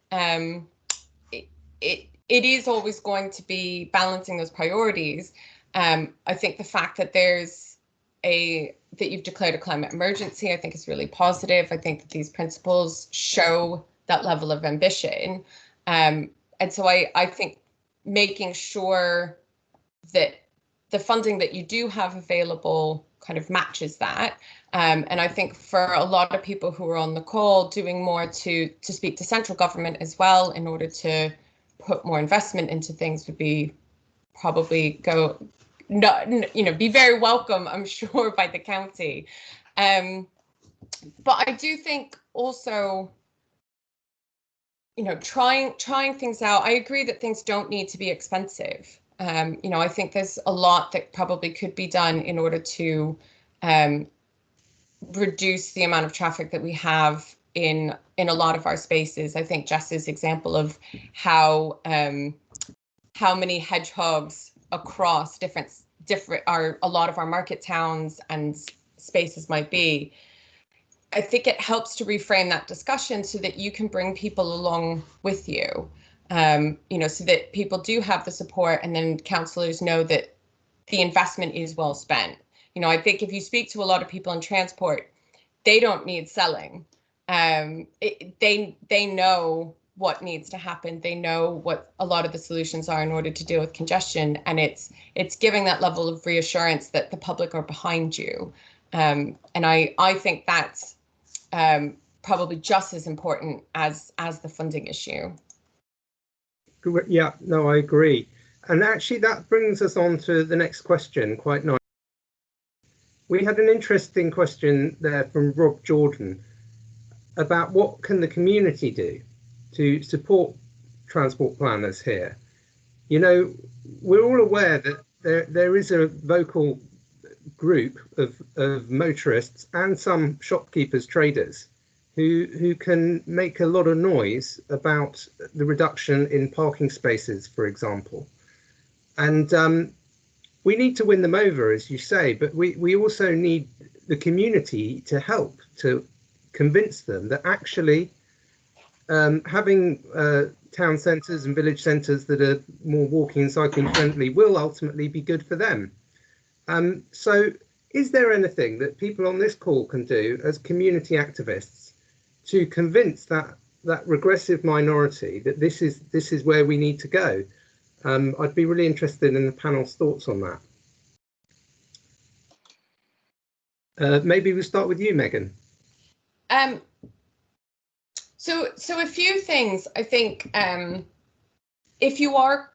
it is always going to be balancing those priorities. I think the fact that that you've declared a climate emergency, I think is really positive. I think that these principles show that level of ambition. And so I think making sure that the funding that you do have available kind of matches that. And I think for a lot of people who are on the call, doing more to speak to central government as well in order to put more investment into things would be probably be very welcome, I'm sure, by the county. But I do think also, you know, trying things out. I agree that things don't need to be expensive. You know, I think there's a lot that probably could be done in order to reduce the amount of traffic that we have in a lot of our spaces. I think Jess's example of how many hedgehogs across different a lot of our market towns and spaces might be. I think it helps to reframe that discussion so that you can bring people along with you, you know, so that people do have the support, and then councillors know that the investment is well spent. You know, I think if you speak to a lot of people in transport, they don't need selling. They know what needs to happen. They know what a lot of the solutions are in order to deal with congestion, and it's giving that level of reassurance that the public are behind you. And I think that's probably just as important as the funding issue. Yeah, no, I agree. And actually that brings us on to the next question quite nice. We had an interesting question there from Rob Jordan about what can the community do to support transport planners here. You know, we're all aware that there is a vocal group of motorists and some shopkeepers, traders, who can make a lot of noise about the reduction in parking spaces, for example. And we need to win them over, as you say, but we also need the community to help to convince them that actually having town centres and village centres that are more walking and cycling friendly will ultimately be good for them. So is there anything that people on this call can do as community activists to convince that regressive minority that this is where we need to go? I'd be really interested in the panel's thoughts on that. Maybe we'll start with you, Megan. So a few things. I think if you are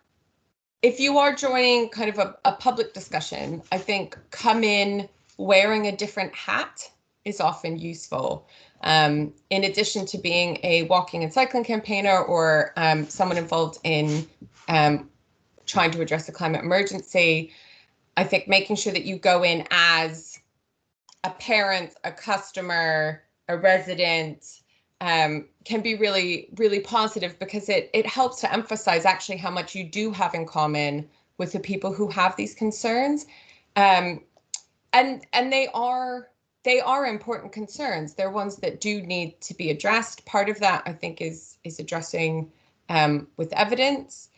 joining kind of a public discussion, I think come in wearing a different hat is often useful. In addition to being a walking and cycling campaigner or someone involved in trying to address the climate emergency, I think making sure that you go in as a parent, a customer, a resident, can be really, really positive, because it helps to emphasize actually how much you do have in common with the people who have these concerns. And they are important concerns. They're ones that do need to be addressed. Part of that, I think, is addressing with evidence.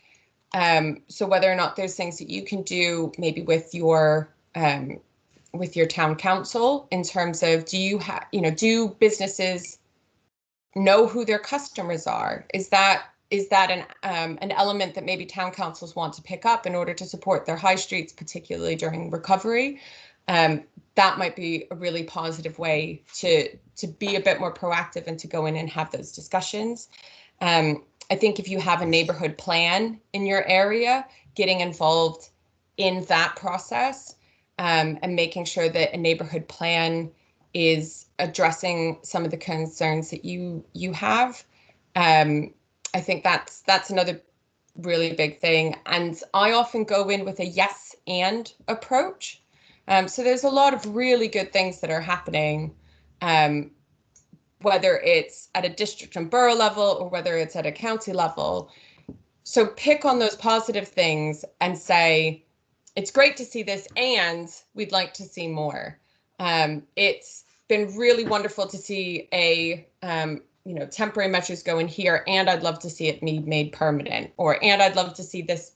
So whether or not there's things that you can do maybe with your with your town council in terms of, do you have, do businesses know who their customers are? Is that an element that maybe town councils want to pick up in order to support their high streets, particularly during recovery? That might be a really positive way to be a bit more proactive and to go in and have those discussions. I think if you have a neighborhood plan in your area, getting involved in that process and making sure that a neighborhood plan is addressing some of the concerns that you have. I think that's another really big thing. And I often go in with a yes and approach. So there's a lot of really good things that are happening, whether it's at a district and borough level or whether it's at a county level. So pick on those positive things and say, it's great to see this and we'd like to see more. It's been really wonderful to see temporary measures go in here, and I'd love to see it made permanent, and I'd love to see this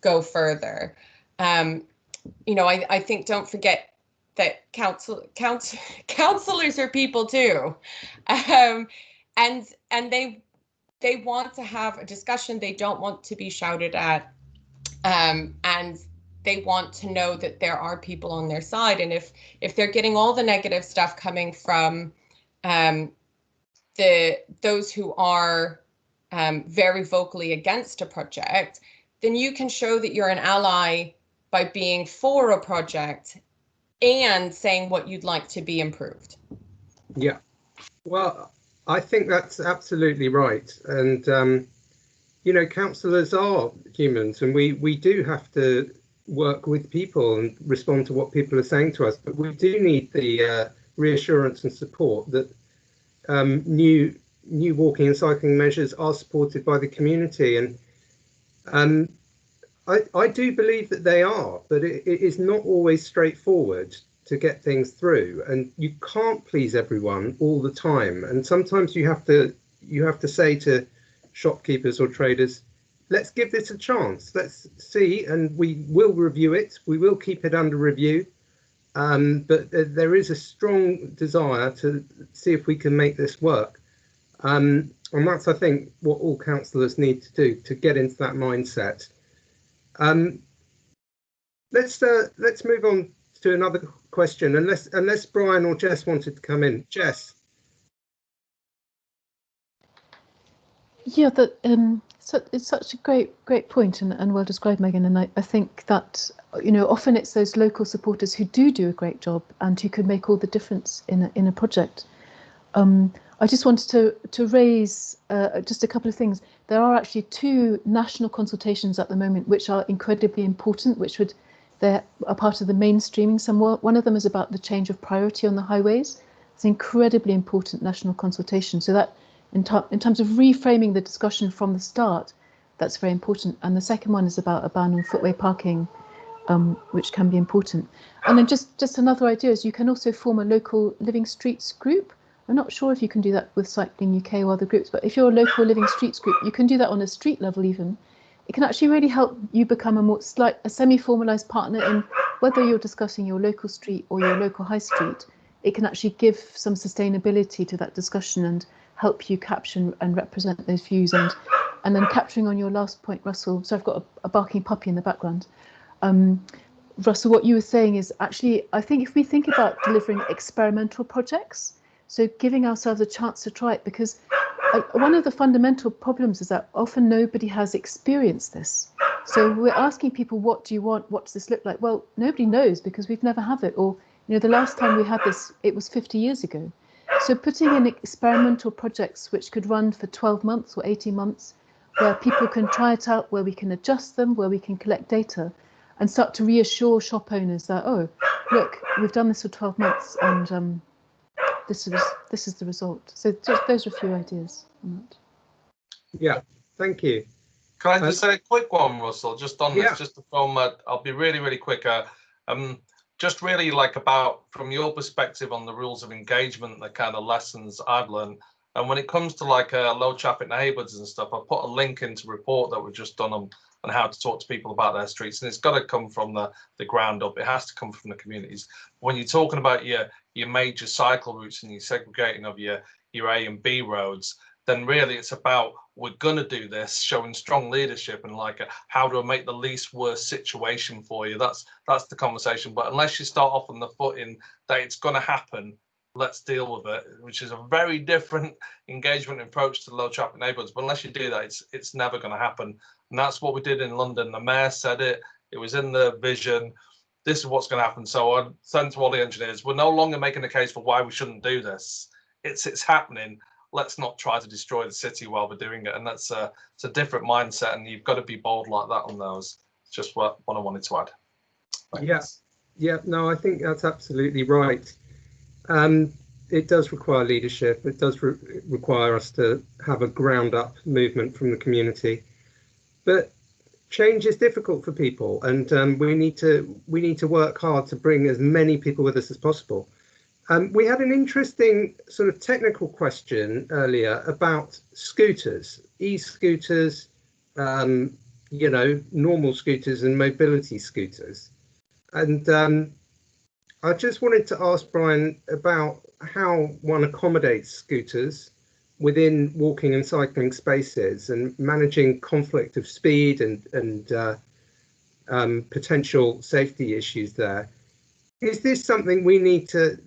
go further. I think, don't forget that counselors are people too, and they want to have a discussion. They don't want to be shouted at, and they want to know that there are people on their side. And if they're getting all the negative stuff coming from those who are very vocally against a project, then you can show that you're an ally by being for a project and saying what you'd like to be improved. Yeah, well, I think that's absolutely right. And, councillors are humans, and we do have to work with people and respond to what people are saying to us. But we do need the reassurance and support that new walking and cycling measures are supported by the community. And I do believe that they are, but it is not always straightforward to get things through, and you can't please everyone all the time. And sometimes you have to say to shopkeepers or traders, let's give this a chance, let's see, and we will review it, we will keep it under review. But there is a strong desire to see if we can make this work. And that's, I think, what all councillors need to do to get into that mindset. Let's move on to another question, unless Brian or Jess wanted to come in. Jess. Yeah, so it's such a great point and well described, Megan. And I think that often it's those local supporters who do a great job and who can make all the difference in a project. I just wanted to raise just a couple of things. There are actually 2 national consultations at the moment which are incredibly important, they're a part of the mainstreaming somewhat. One of them is about the change of priority on the highways. It's an incredibly important national consultation. So that in terms of reframing the discussion from the start, that's very important. And the second one is about a ban on footway parking, which can be important. And then just another idea is you can also form a local living streets group. I'm not sure if you can do that with Cycling UK or other groups, but if you're a local living streets group, you can do that on a street level even. It can actually really help you become a semi-formalised partner in whether you're discussing your local street or your local high street. It can actually give some sustainability to that discussion and help you capture and represent those views. And then capturing on your last point, Russell, so I've got a barking puppy in the background. Russell, what you were saying is actually, I think if we think about delivering experimental projects, so giving ourselves a chance to try it, because one of the fundamental problems is that often nobody has experienced this. So we're asking people, what do you want? What does this look like? Well, nobody knows because we've never had it. Or, the last time we had this, it was 50 years ago. So putting in experimental projects which could run for 12 months or 18 months, where people can try it out, where we can adjust them, where we can collect data and start to reassure shop owners that, oh, look, we've done this for 12 months and this is the result. So just those are a few ideas on that. Yeah, thank you. Can I just say a quick one, Russell, just on this, just to film, I'll be really quick. Just really about from your perspective on the rules of engagement, the kind of lessons I've learned. And when it comes to low traffic neighbourhoods and stuff, I put a link into a report that we've just done on and how to talk to people about their streets. And it's got to come from the ground up. It has to come from the communities. When you're talking about your major cycle routes and your segregating of your A and B roads, then really it's about, we're going to do this, showing strong leadership and like how do I make the least worst situation for you. That's the conversation. But unless you start off on the footing that it's going to happen, let's deal with it, which is a very different engagement approach to low traffic neighbourhoods. But unless you do that, it's never going to happen. And that's what we did in London. The mayor said it was in the vision. This is what's going to happen. So I sent to all the engineers, we're no longer making a case for why we shouldn't do this. It's happening. Let's not try to destroy the city while we're doing it. And it's a different mindset, and you've got to be bold like that on those. It's just what I wanted to add. Thanks. Yeah, no, I think that's absolutely right. It does require leadership. It does require us to have a ground up movement from the community. But change is difficult for people, and we need to work hard to bring as many people with us as possible. We had an interesting sort of technical question earlier about scooters, e-scooters, normal scooters and mobility scooters. And I just wanted to ask Brian about how one accommodates scooters within walking and cycling spaces and managing conflict of speed and potential safety issues there. Is this something we need to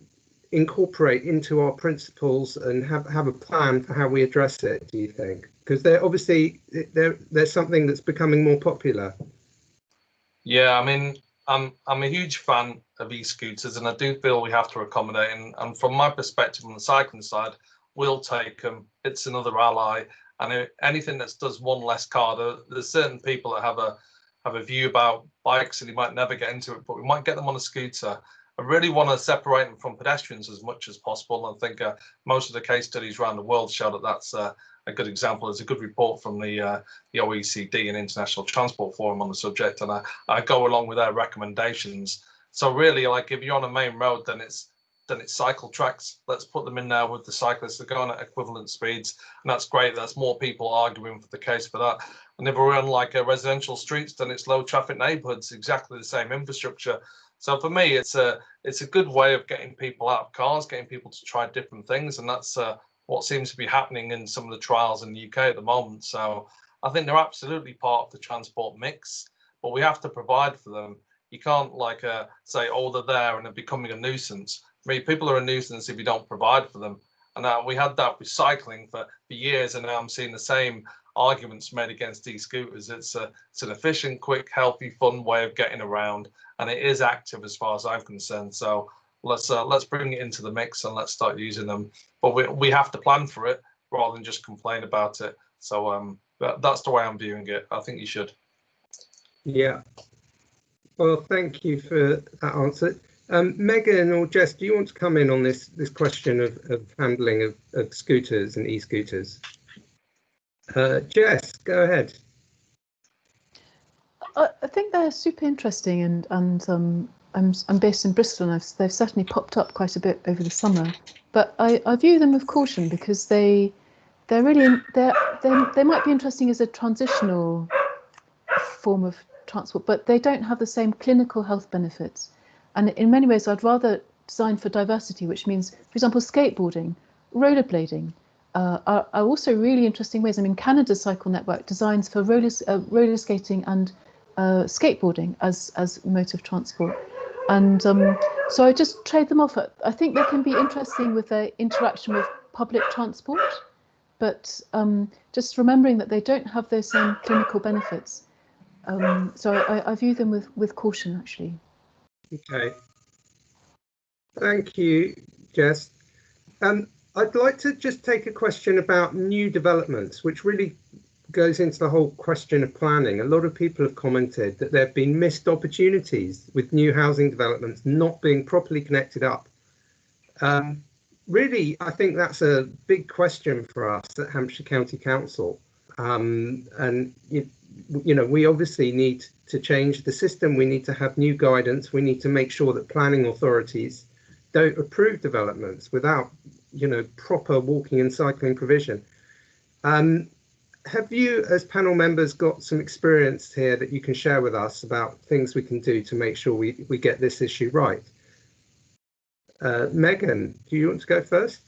incorporate into our principles and have a plan for how we address it, do you think? Because there's something that's becoming more popular. Yeah, I mean, I'm a huge fan of e-scooters, and I do feel we have to accommodate. And from my perspective on the cycling side, we'll take them. It's another ally, and anything that does one less car. There's certain people that have a view about bikes and you might never get into it, but we might get them on a scooter. I really want to separate them from pedestrians as much as possible. And I think most of the case studies around the world show that that's a good example. There's a good report from the OECD and International Transport Forum on the subject, and I go along with their recommendations. So really, like if you're on a main road, then it's cycle tracks. Let's put them in there with the cyclists that go on at equivalent speeds, and that's great. That's more people arguing for the case for that. And if we're on like residential streets, then it's low traffic neighbourhoods, exactly the same infrastructure. So for me, it's a good way of getting people out of cars, getting people to try different things, and that's what seems to be happening in some of the trials in the UK at the moment. So I think they're absolutely part of the transport mix, but we have to provide for them. You can't like say, oh, they're there and they're becoming a nuisance. I mean, people are a nuisance if you don't provide for them. And we had that with cycling for years, and now I'm seeing the same arguments made against e-scooters. It's an efficient, quick, healthy, fun way of getting around, and it is active as far as I'm concerned. So let's bring it into the mix and let's start using them. But we have to plan for it rather than just complain about it. So that's the way I'm viewing it. I think you should. Yeah. Well, thank you for that answer. Megan or Jess, do you want to come in on this question of handling of scooters and e-scooters? Jess, go ahead. I think they're super interesting, and I'm based in Bristol, and they've certainly popped up quite a bit over the summer. But I view them with caution because they might be interesting as a transitional form of transport, but they don't have the same clinical health benefits. And in many ways, I'd rather design for diversity, which means, for example, skateboarding, rollerblading are also really interesting ways. I mean, Canada's cycle network designs for roller skating and skateboarding as mode of transport. And so I just trade them off. I think they can be interesting with their interaction with public transport, but just remembering that they don't have those same clinical benefits. So I view them with caution, actually. Okay. Thank you, Jess. I'd like to just take a question about new developments, which really goes into the whole question of planning. A lot of people have commented that there have been missed opportunities with new housing developments not being properly connected up. Really, I think that's a big question for us at Hampshire County Council. And we obviously need to change the system. We need to have new guidance. We need to make sure that planning authorities don't approve developments without proper walking and cycling provision. have you, as panel members, got some experience here that you can share with us about things we can do to make sure we get this issue right? Megan, do you want to go first?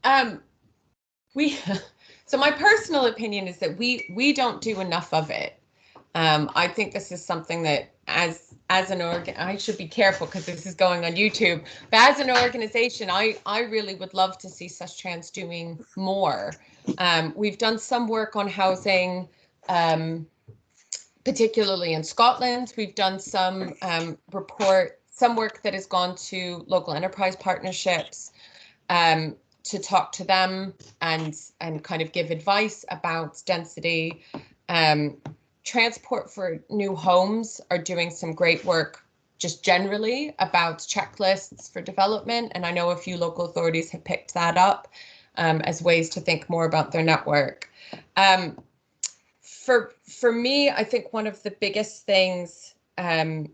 So my personal opinion is that we don't do enough of it. I think this is something that as an I should be careful because this is going on YouTube, but as an organization, I really would love to see Such Trans doing more. We've done some work on housing, particularly in Scotland. We've done some work that has gone to local enterprise partnerships to talk to them and kind of give advice about density. Transport for New Homes are doing some great work just generally about checklists for development. And I know a few local authorities have picked that up as ways to think more about their network. For me, I think one of the biggest things that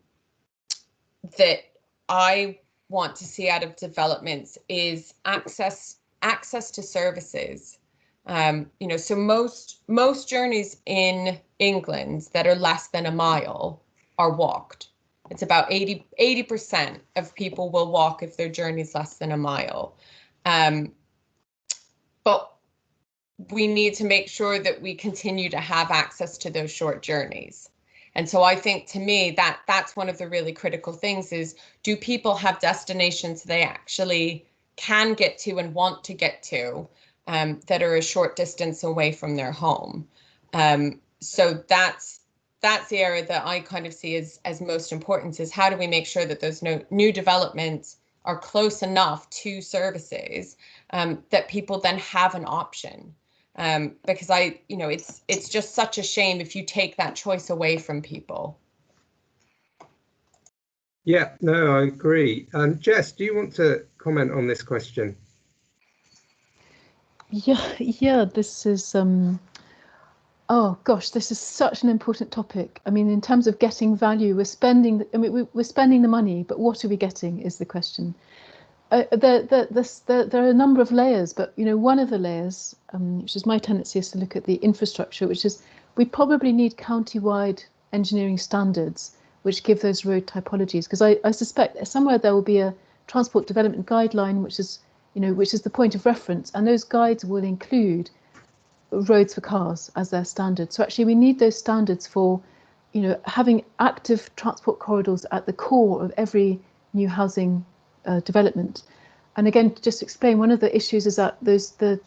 I want to see out of developments is access to services. So most journeys in England that are less than a mile are walked. It's about 80% of people will walk if their journey is less than a mile. But we need to make sure that we continue to have access to those short journeys. And so I think, to me, that's one of the really critical things is, do people have destinations they actually can get to and want to get to that are a short distance away from their home? So that's the area that I kind of see as most important, is how do we make sure that those new developments are close enough to services that people then have an option. Because it's just such a shame if you take that choice away from people. Yeah, no, I agree. Jess, do you want to comment on this question? Yeah, this is oh gosh, this is such an important topic. I mean, in terms of getting value, we're spending the money, but what are we getting is the question. There are a number of layers, but one of the layers, which is my tendency, is to look at the infrastructure, which is we probably need county-wide engineering standards which give those road typologies, because I suspect somewhere there will be a transport development guideline, which is the point of reference, and those guides will include roads for cars as their standard. So actually we need those standards for having active transport corridors at the core of every new housing development. And again, just to explain, one of the issues is that the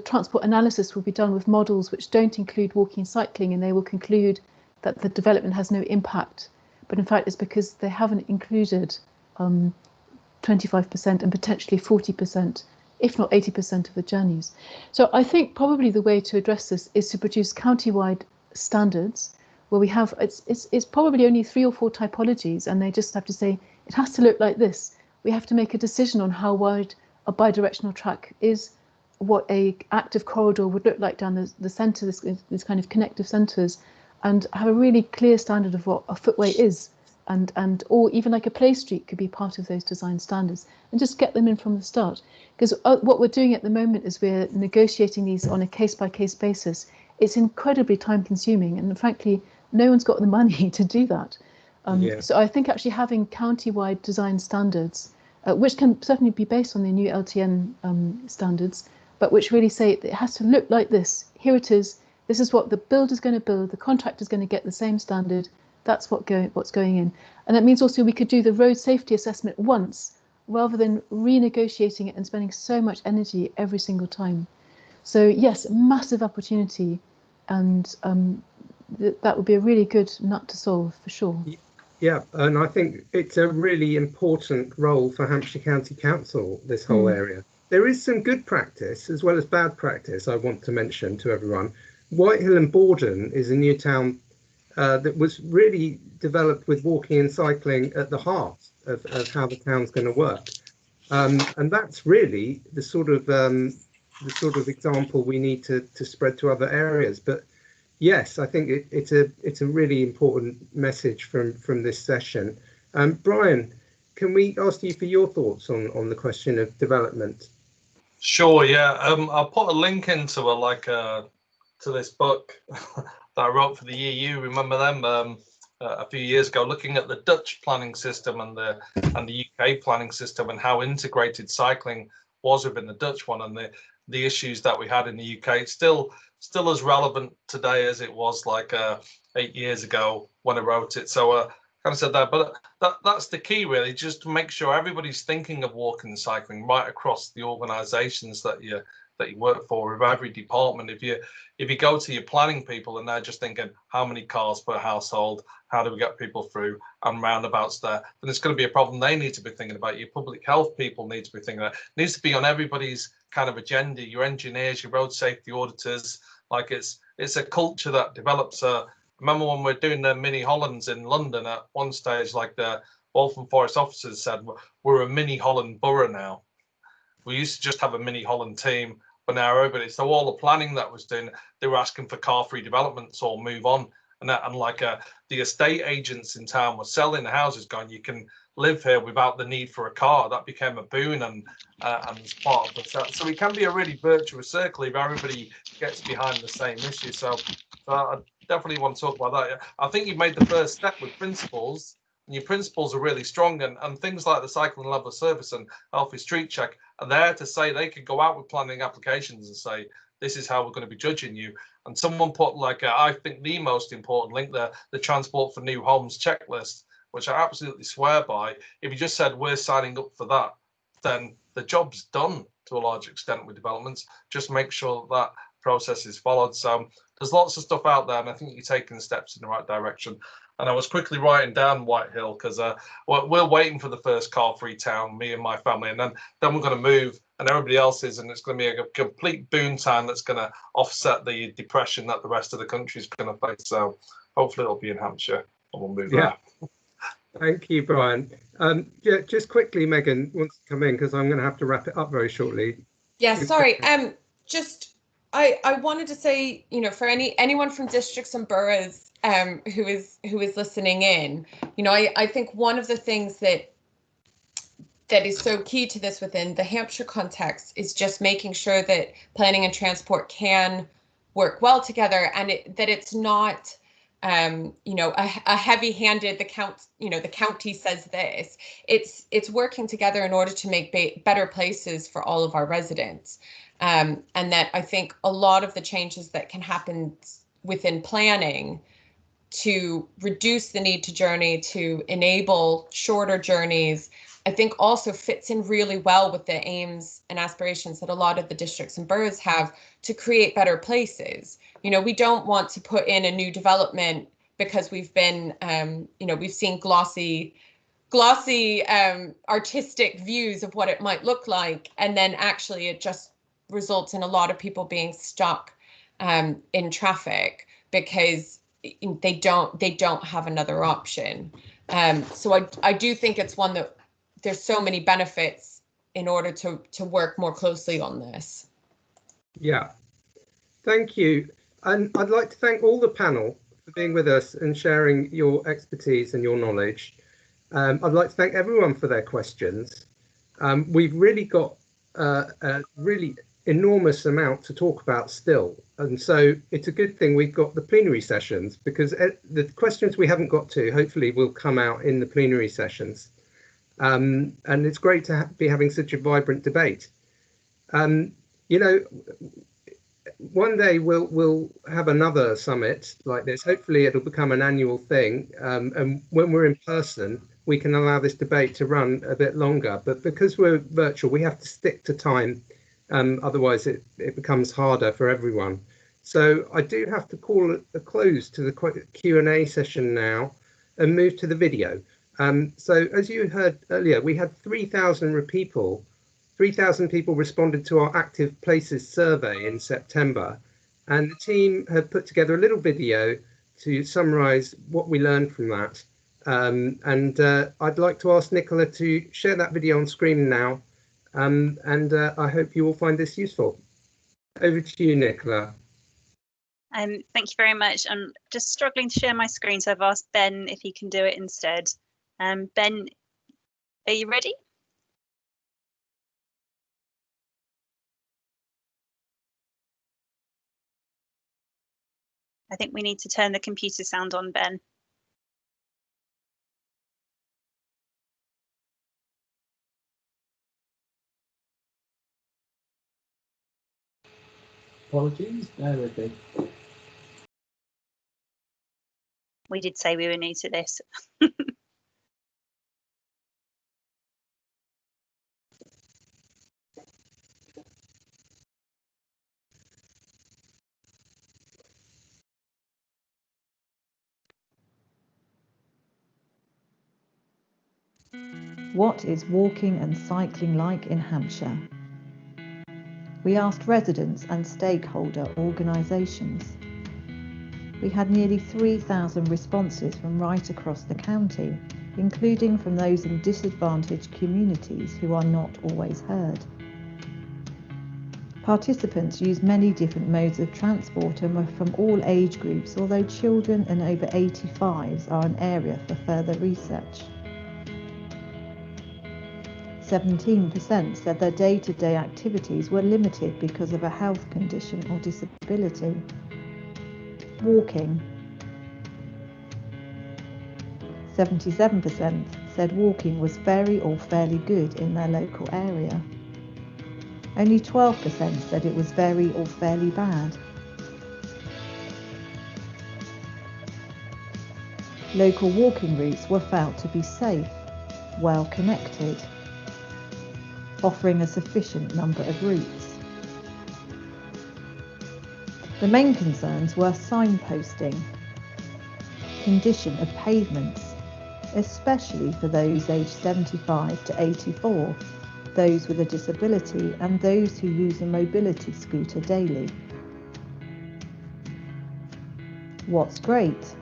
transport analysis will be done with models which don't include walking and cycling, and they will conclude that the development has no impact. But in fact, it's because they haven't included 25% and potentially 40%, if not 80% of the journeys. So I think probably the way to address this is to produce county-wide standards where we have, it's probably only 3 or 4 typologies, and they just have to say, it has to look like this. We have to make a decision on how wide a bidirectional track is, what a active corridor would look like down the centre, this kind of connective centres, and have a really clear standard of what a footway is, and or even like a play street could be part of those design standards, and just get them in from the start. Because what we're doing at the moment is we're negotiating these on a case-by-case basis. It's incredibly time-consuming, and frankly, no one's got the money to do that. So I think actually having county-wide design standards, which can certainly be based on the new LTN standards, but which really say it has to look like this. Here it is. This is what the builder's going to build. The contractor's going to get the same standard. That's what's going in. And that means also we could do the road safety assessment once, rather than renegotiating it and spending so much energy every single time. So yes, massive opportunity, and that would be a really good nut to solve for sure. Yeah, and I think it's a really important role for Hampshire County Council, this whole area. There is some good practice as well as bad practice I want to mention to everyone. Whitehill and Borden is a new town that was really developed with walking and cycling at the heart of how the town's going to work. And that's really the sort of example we need to spread to other areas. But yes, I think it's a really important message from this session. Brian, can we ask you for your thoughts on the question of development? Sure, yeah. I'll put a link into to this book that I wrote for the EU. Remember them a few years ago, looking at the Dutch planning system and the UK planning system and how integrated cycling was within the Dutch one and the issues that we had in the UK. It's still as relevant today as it was like 8 years ago when I wrote it. So kind of said that, but that's the key really, just to make sure everybody's thinking of walking and cycling right across the organisations that you work for, with every department. If you go to your planning people and they're just thinking how many cars per household, how do we get people through and roundabouts there, then it's going to be a problem they need to be thinking about. Your public health people need to be thinking about it. It needs to be on everybody's kind of agenda, your engineers, your road safety auditors. Like it's a culture that develops. Remember when we're doing the mini Hollands in London at one stage, like the Waltham Forest officers said, we're a mini Holland borough now. We used to just have a mini Holland team, but now everybody. So all the planning that was doing, they were asking for car-free developments or move on. And the estate agents in town were selling the houses, going, you can live here without the need for a car. That became a boon and as part of the set. So it can be a really virtuous circle if everybody gets behind the same issue. So I definitely want to talk about that. I think you've made the first step with principles, and your principles are really strong. And things like the cycling level of service and healthy street check are there to say they could go out with planning applications and say, this is how we're going to be judging you. And someone put I think the most important link there, the transport for new homes checklist, which I absolutely swear by. If you just said we're signing up for that, then the job's done to a large extent with developments. Just make sure that process is followed. So there's lots of stuff out there, and I think you're taking steps in the right direction. And I was quickly writing down Whitehill because we're waiting for the first car-free town, me and my family, and then we're going to move, and everybody else is, and it's going to be a complete boom time that's going to offset the depression that the rest of the country is going to face. So hopefully it'll be in Hampshire, and we'll move there. Thank you, Brian. Yeah, just quickly, Megan wants to come in because I'm going to have to wrap it up very shortly. Yeah, sorry. I wanted to say, for anyone from districts and boroughs who is listening in, I think one of the things that is so key to this within the Hampshire context is just making sure that planning and transport can work well together, and that it's not a heavy-handed, the county says this. It's working together in order to make better places for all of our residents. And that I think a lot of the changes that can happen within planning to reduce the need to journey, to enable shorter journeys, I think also fits in really well with the aims and aspirations that a lot of the districts and boroughs have to create better places. We don't want to put in a new development because we've been, we've seen glossy artistic views of what it might look like, and then actually it just results in a lot of people being stuck in traffic because they don't have another option. So I do think it's one that there's so many benefits in order to work more closely on this. Yeah, thank you. And I'd like to thank all the panel for being with us and sharing your expertise and your knowledge. I'd like to thank everyone for their questions. We've really got a really enormous amount to talk about still. And so it's a good thing we've got the plenary sessions, because the questions we haven't got to hopefully will come out in the plenary sessions. And it's great to be having such a vibrant debate. One day we'll have another summit like this. Hopefully it'll become an annual thing. And when we're in person, we can allow this debate to run a bit longer. But because we're virtual, we have to stick to time. Otherwise it becomes harder for everyone. So I do have to call a close to the Q&A session now and move to the video. So as you heard earlier, we had 3,000 people responded to our Active Places survey in September, and the team have put together a little video to summarise what we learned from that. I'd like to ask Nicola to share that video on screen now, and I hope you will find this useful. Over to you, Nicola. Thank you very much. I'm just struggling to share my screen, so I've asked Ben if he can do it instead. Ben, are you ready? I think we need to turn the computer sound on, Ben. Apologies, bear with me. We did say we were new to this. What is walking and cycling like in Hampshire? We asked residents and stakeholder organisations. We had nearly 3,000 responses from right across the county, including from those in disadvantaged communities who are not always heard. Participants used many different modes of transport and were from all age groups, although children and over 85s are an area for further research. 17% said their day-to-day activities were limited because of a health condition or disability. Walking. 77% said walking was very or fairly good in their local area. Only 12% said it was very or fairly bad. Local walking routes were felt to be safe, well connected, offering a sufficient number of routes. The main concerns were signposting, condition of pavements, especially for those aged 75 to 84, those with a disability and those who use a mobility scooter daily. What's great?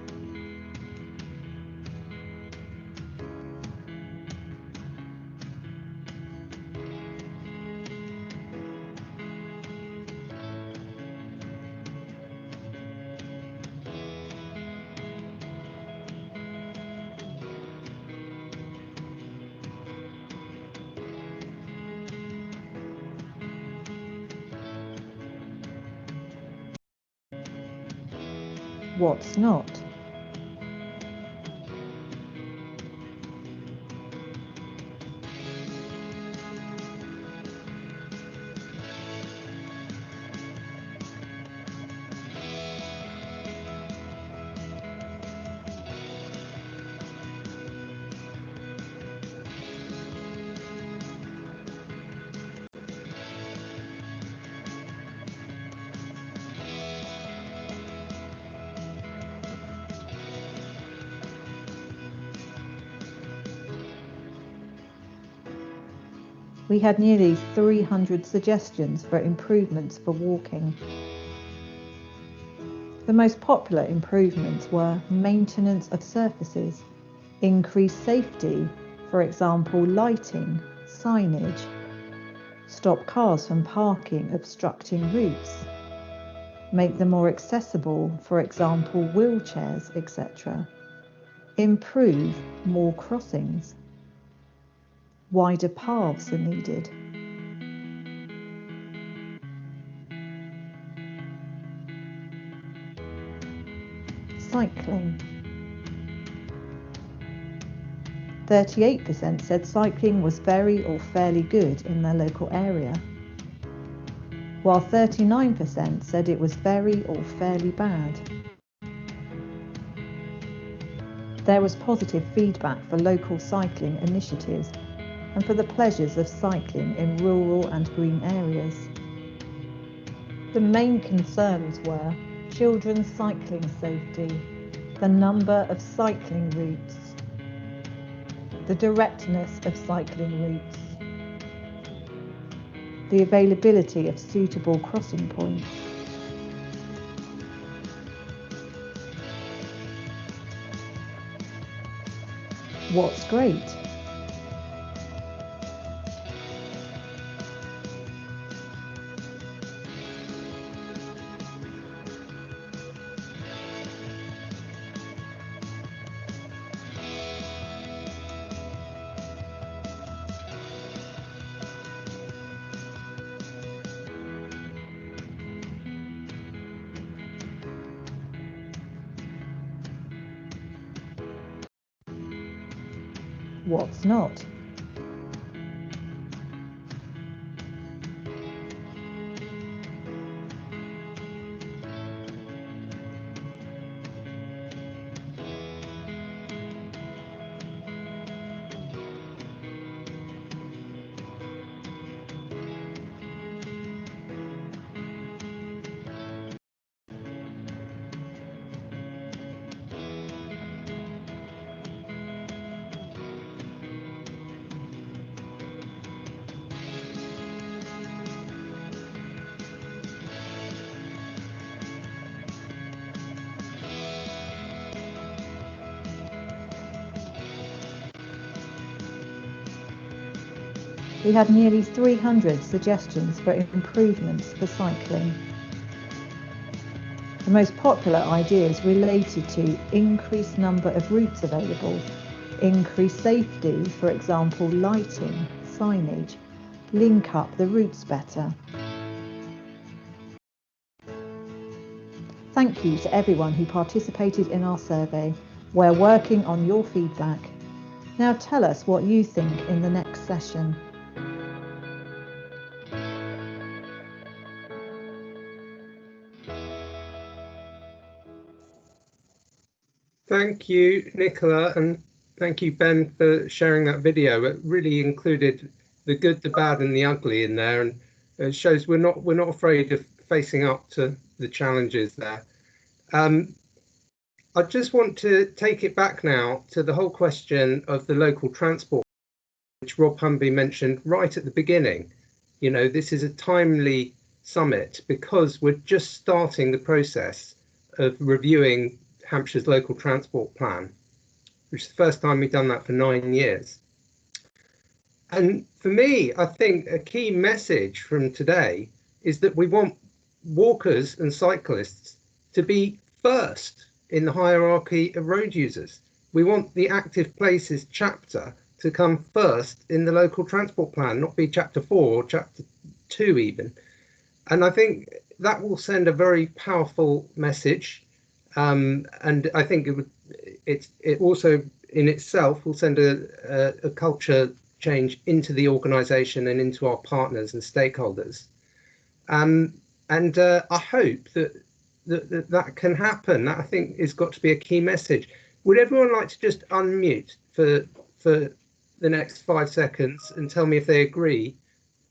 What's not? We had nearly 300 suggestions for improvements for walking. The most popular improvements were maintenance of surfaces, increased safety, for example lighting, signage, stop cars from parking obstructing routes, make them more accessible, for example wheelchairs, etc. Improve more crossings. Wider paths are needed. Cycling. 38% said cycling was very or fairly good in their local area, while 39% said it was very or fairly bad. There was positive feedback for local cycling initiatives and for the pleasures of cycling in rural and green areas. The main concerns were children's cycling safety, the number of cycling routes, the directness of cycling routes, the availability of suitable crossing points, what's great? what's not. We had nearly 300 suggestions for improvements for cycling. The most popular ideas related to increased number of routes available, increased safety, for example lighting, signage, link up the routes better. Thank you to everyone who participated in our survey. We're working on your feedback. Now tell us what you think in the next session. Thank you, Nicola, and thank you, Ben, for sharing that video. It really included the good, the bad, and the ugly in there, and it shows we're not afraid of facing up to the challenges there. I just want to take it back now to the whole question of the local transport, which Rob Humby mentioned right at the beginning. You know, this is a timely summit because we're just starting the process of reviewing Hampshire's local transport plan, which is the first time we've done that for 9 years. And for me, I think a key message from today is that we want walkers and cyclists to be first in the hierarchy of road users. We want the active places chapter to come first in the local transport plan, not be chapter 4 or chapter 2 even. And I think that will send a very powerful message. And I think it also in itself will send a culture change into the organisation and into our partners and stakeholders. And I hope that can happen. That I think has got to be a key message. Would everyone like to just unmute for the next 5 seconds and tell me if they agree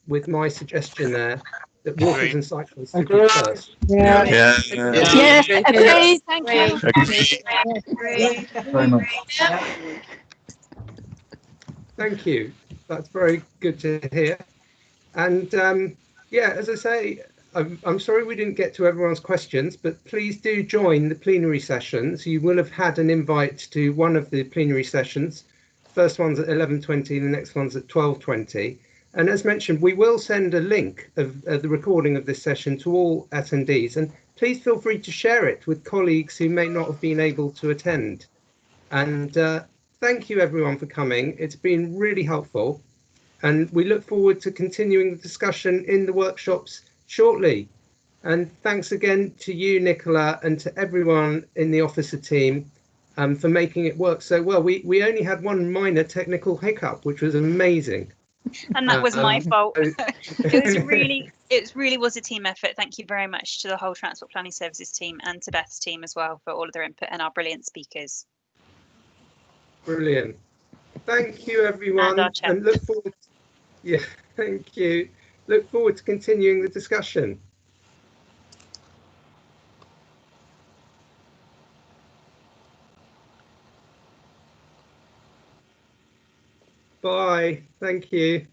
with my suggestion there? That walkers and cyclists should be first. Yeah. Yes, agree. Thank you. Agree. Very much. Thank you. That's very good to hear. And yeah, as I say, I'm sorry we didn't get to everyone's questions, but please do join the plenary sessions. You will have had an invite to one of the plenary sessions. First one's at 11:20, the next one's at 12:20. And as mentioned, we will send a link of the recording of this session to all attendees. And please feel free to share it with colleagues who may not have been able to attend. And thank you everyone for coming. It's been really helpful. And we look forward to continuing the discussion in the workshops shortly. And thanks again to you, Nicola, and to everyone in the officer team for making it work so well. We only had one minor technical hiccup, which was amazing. And that was my fault. It really was a team effort. Thank you very much to the whole Transport Planning Services team and to Beth's team as well for all of their input and our brilliant speakers. Brilliant. Thank you, everyone. And look forward. Yeah, thank you. Look forward to continuing the discussion. Bye. Thank you.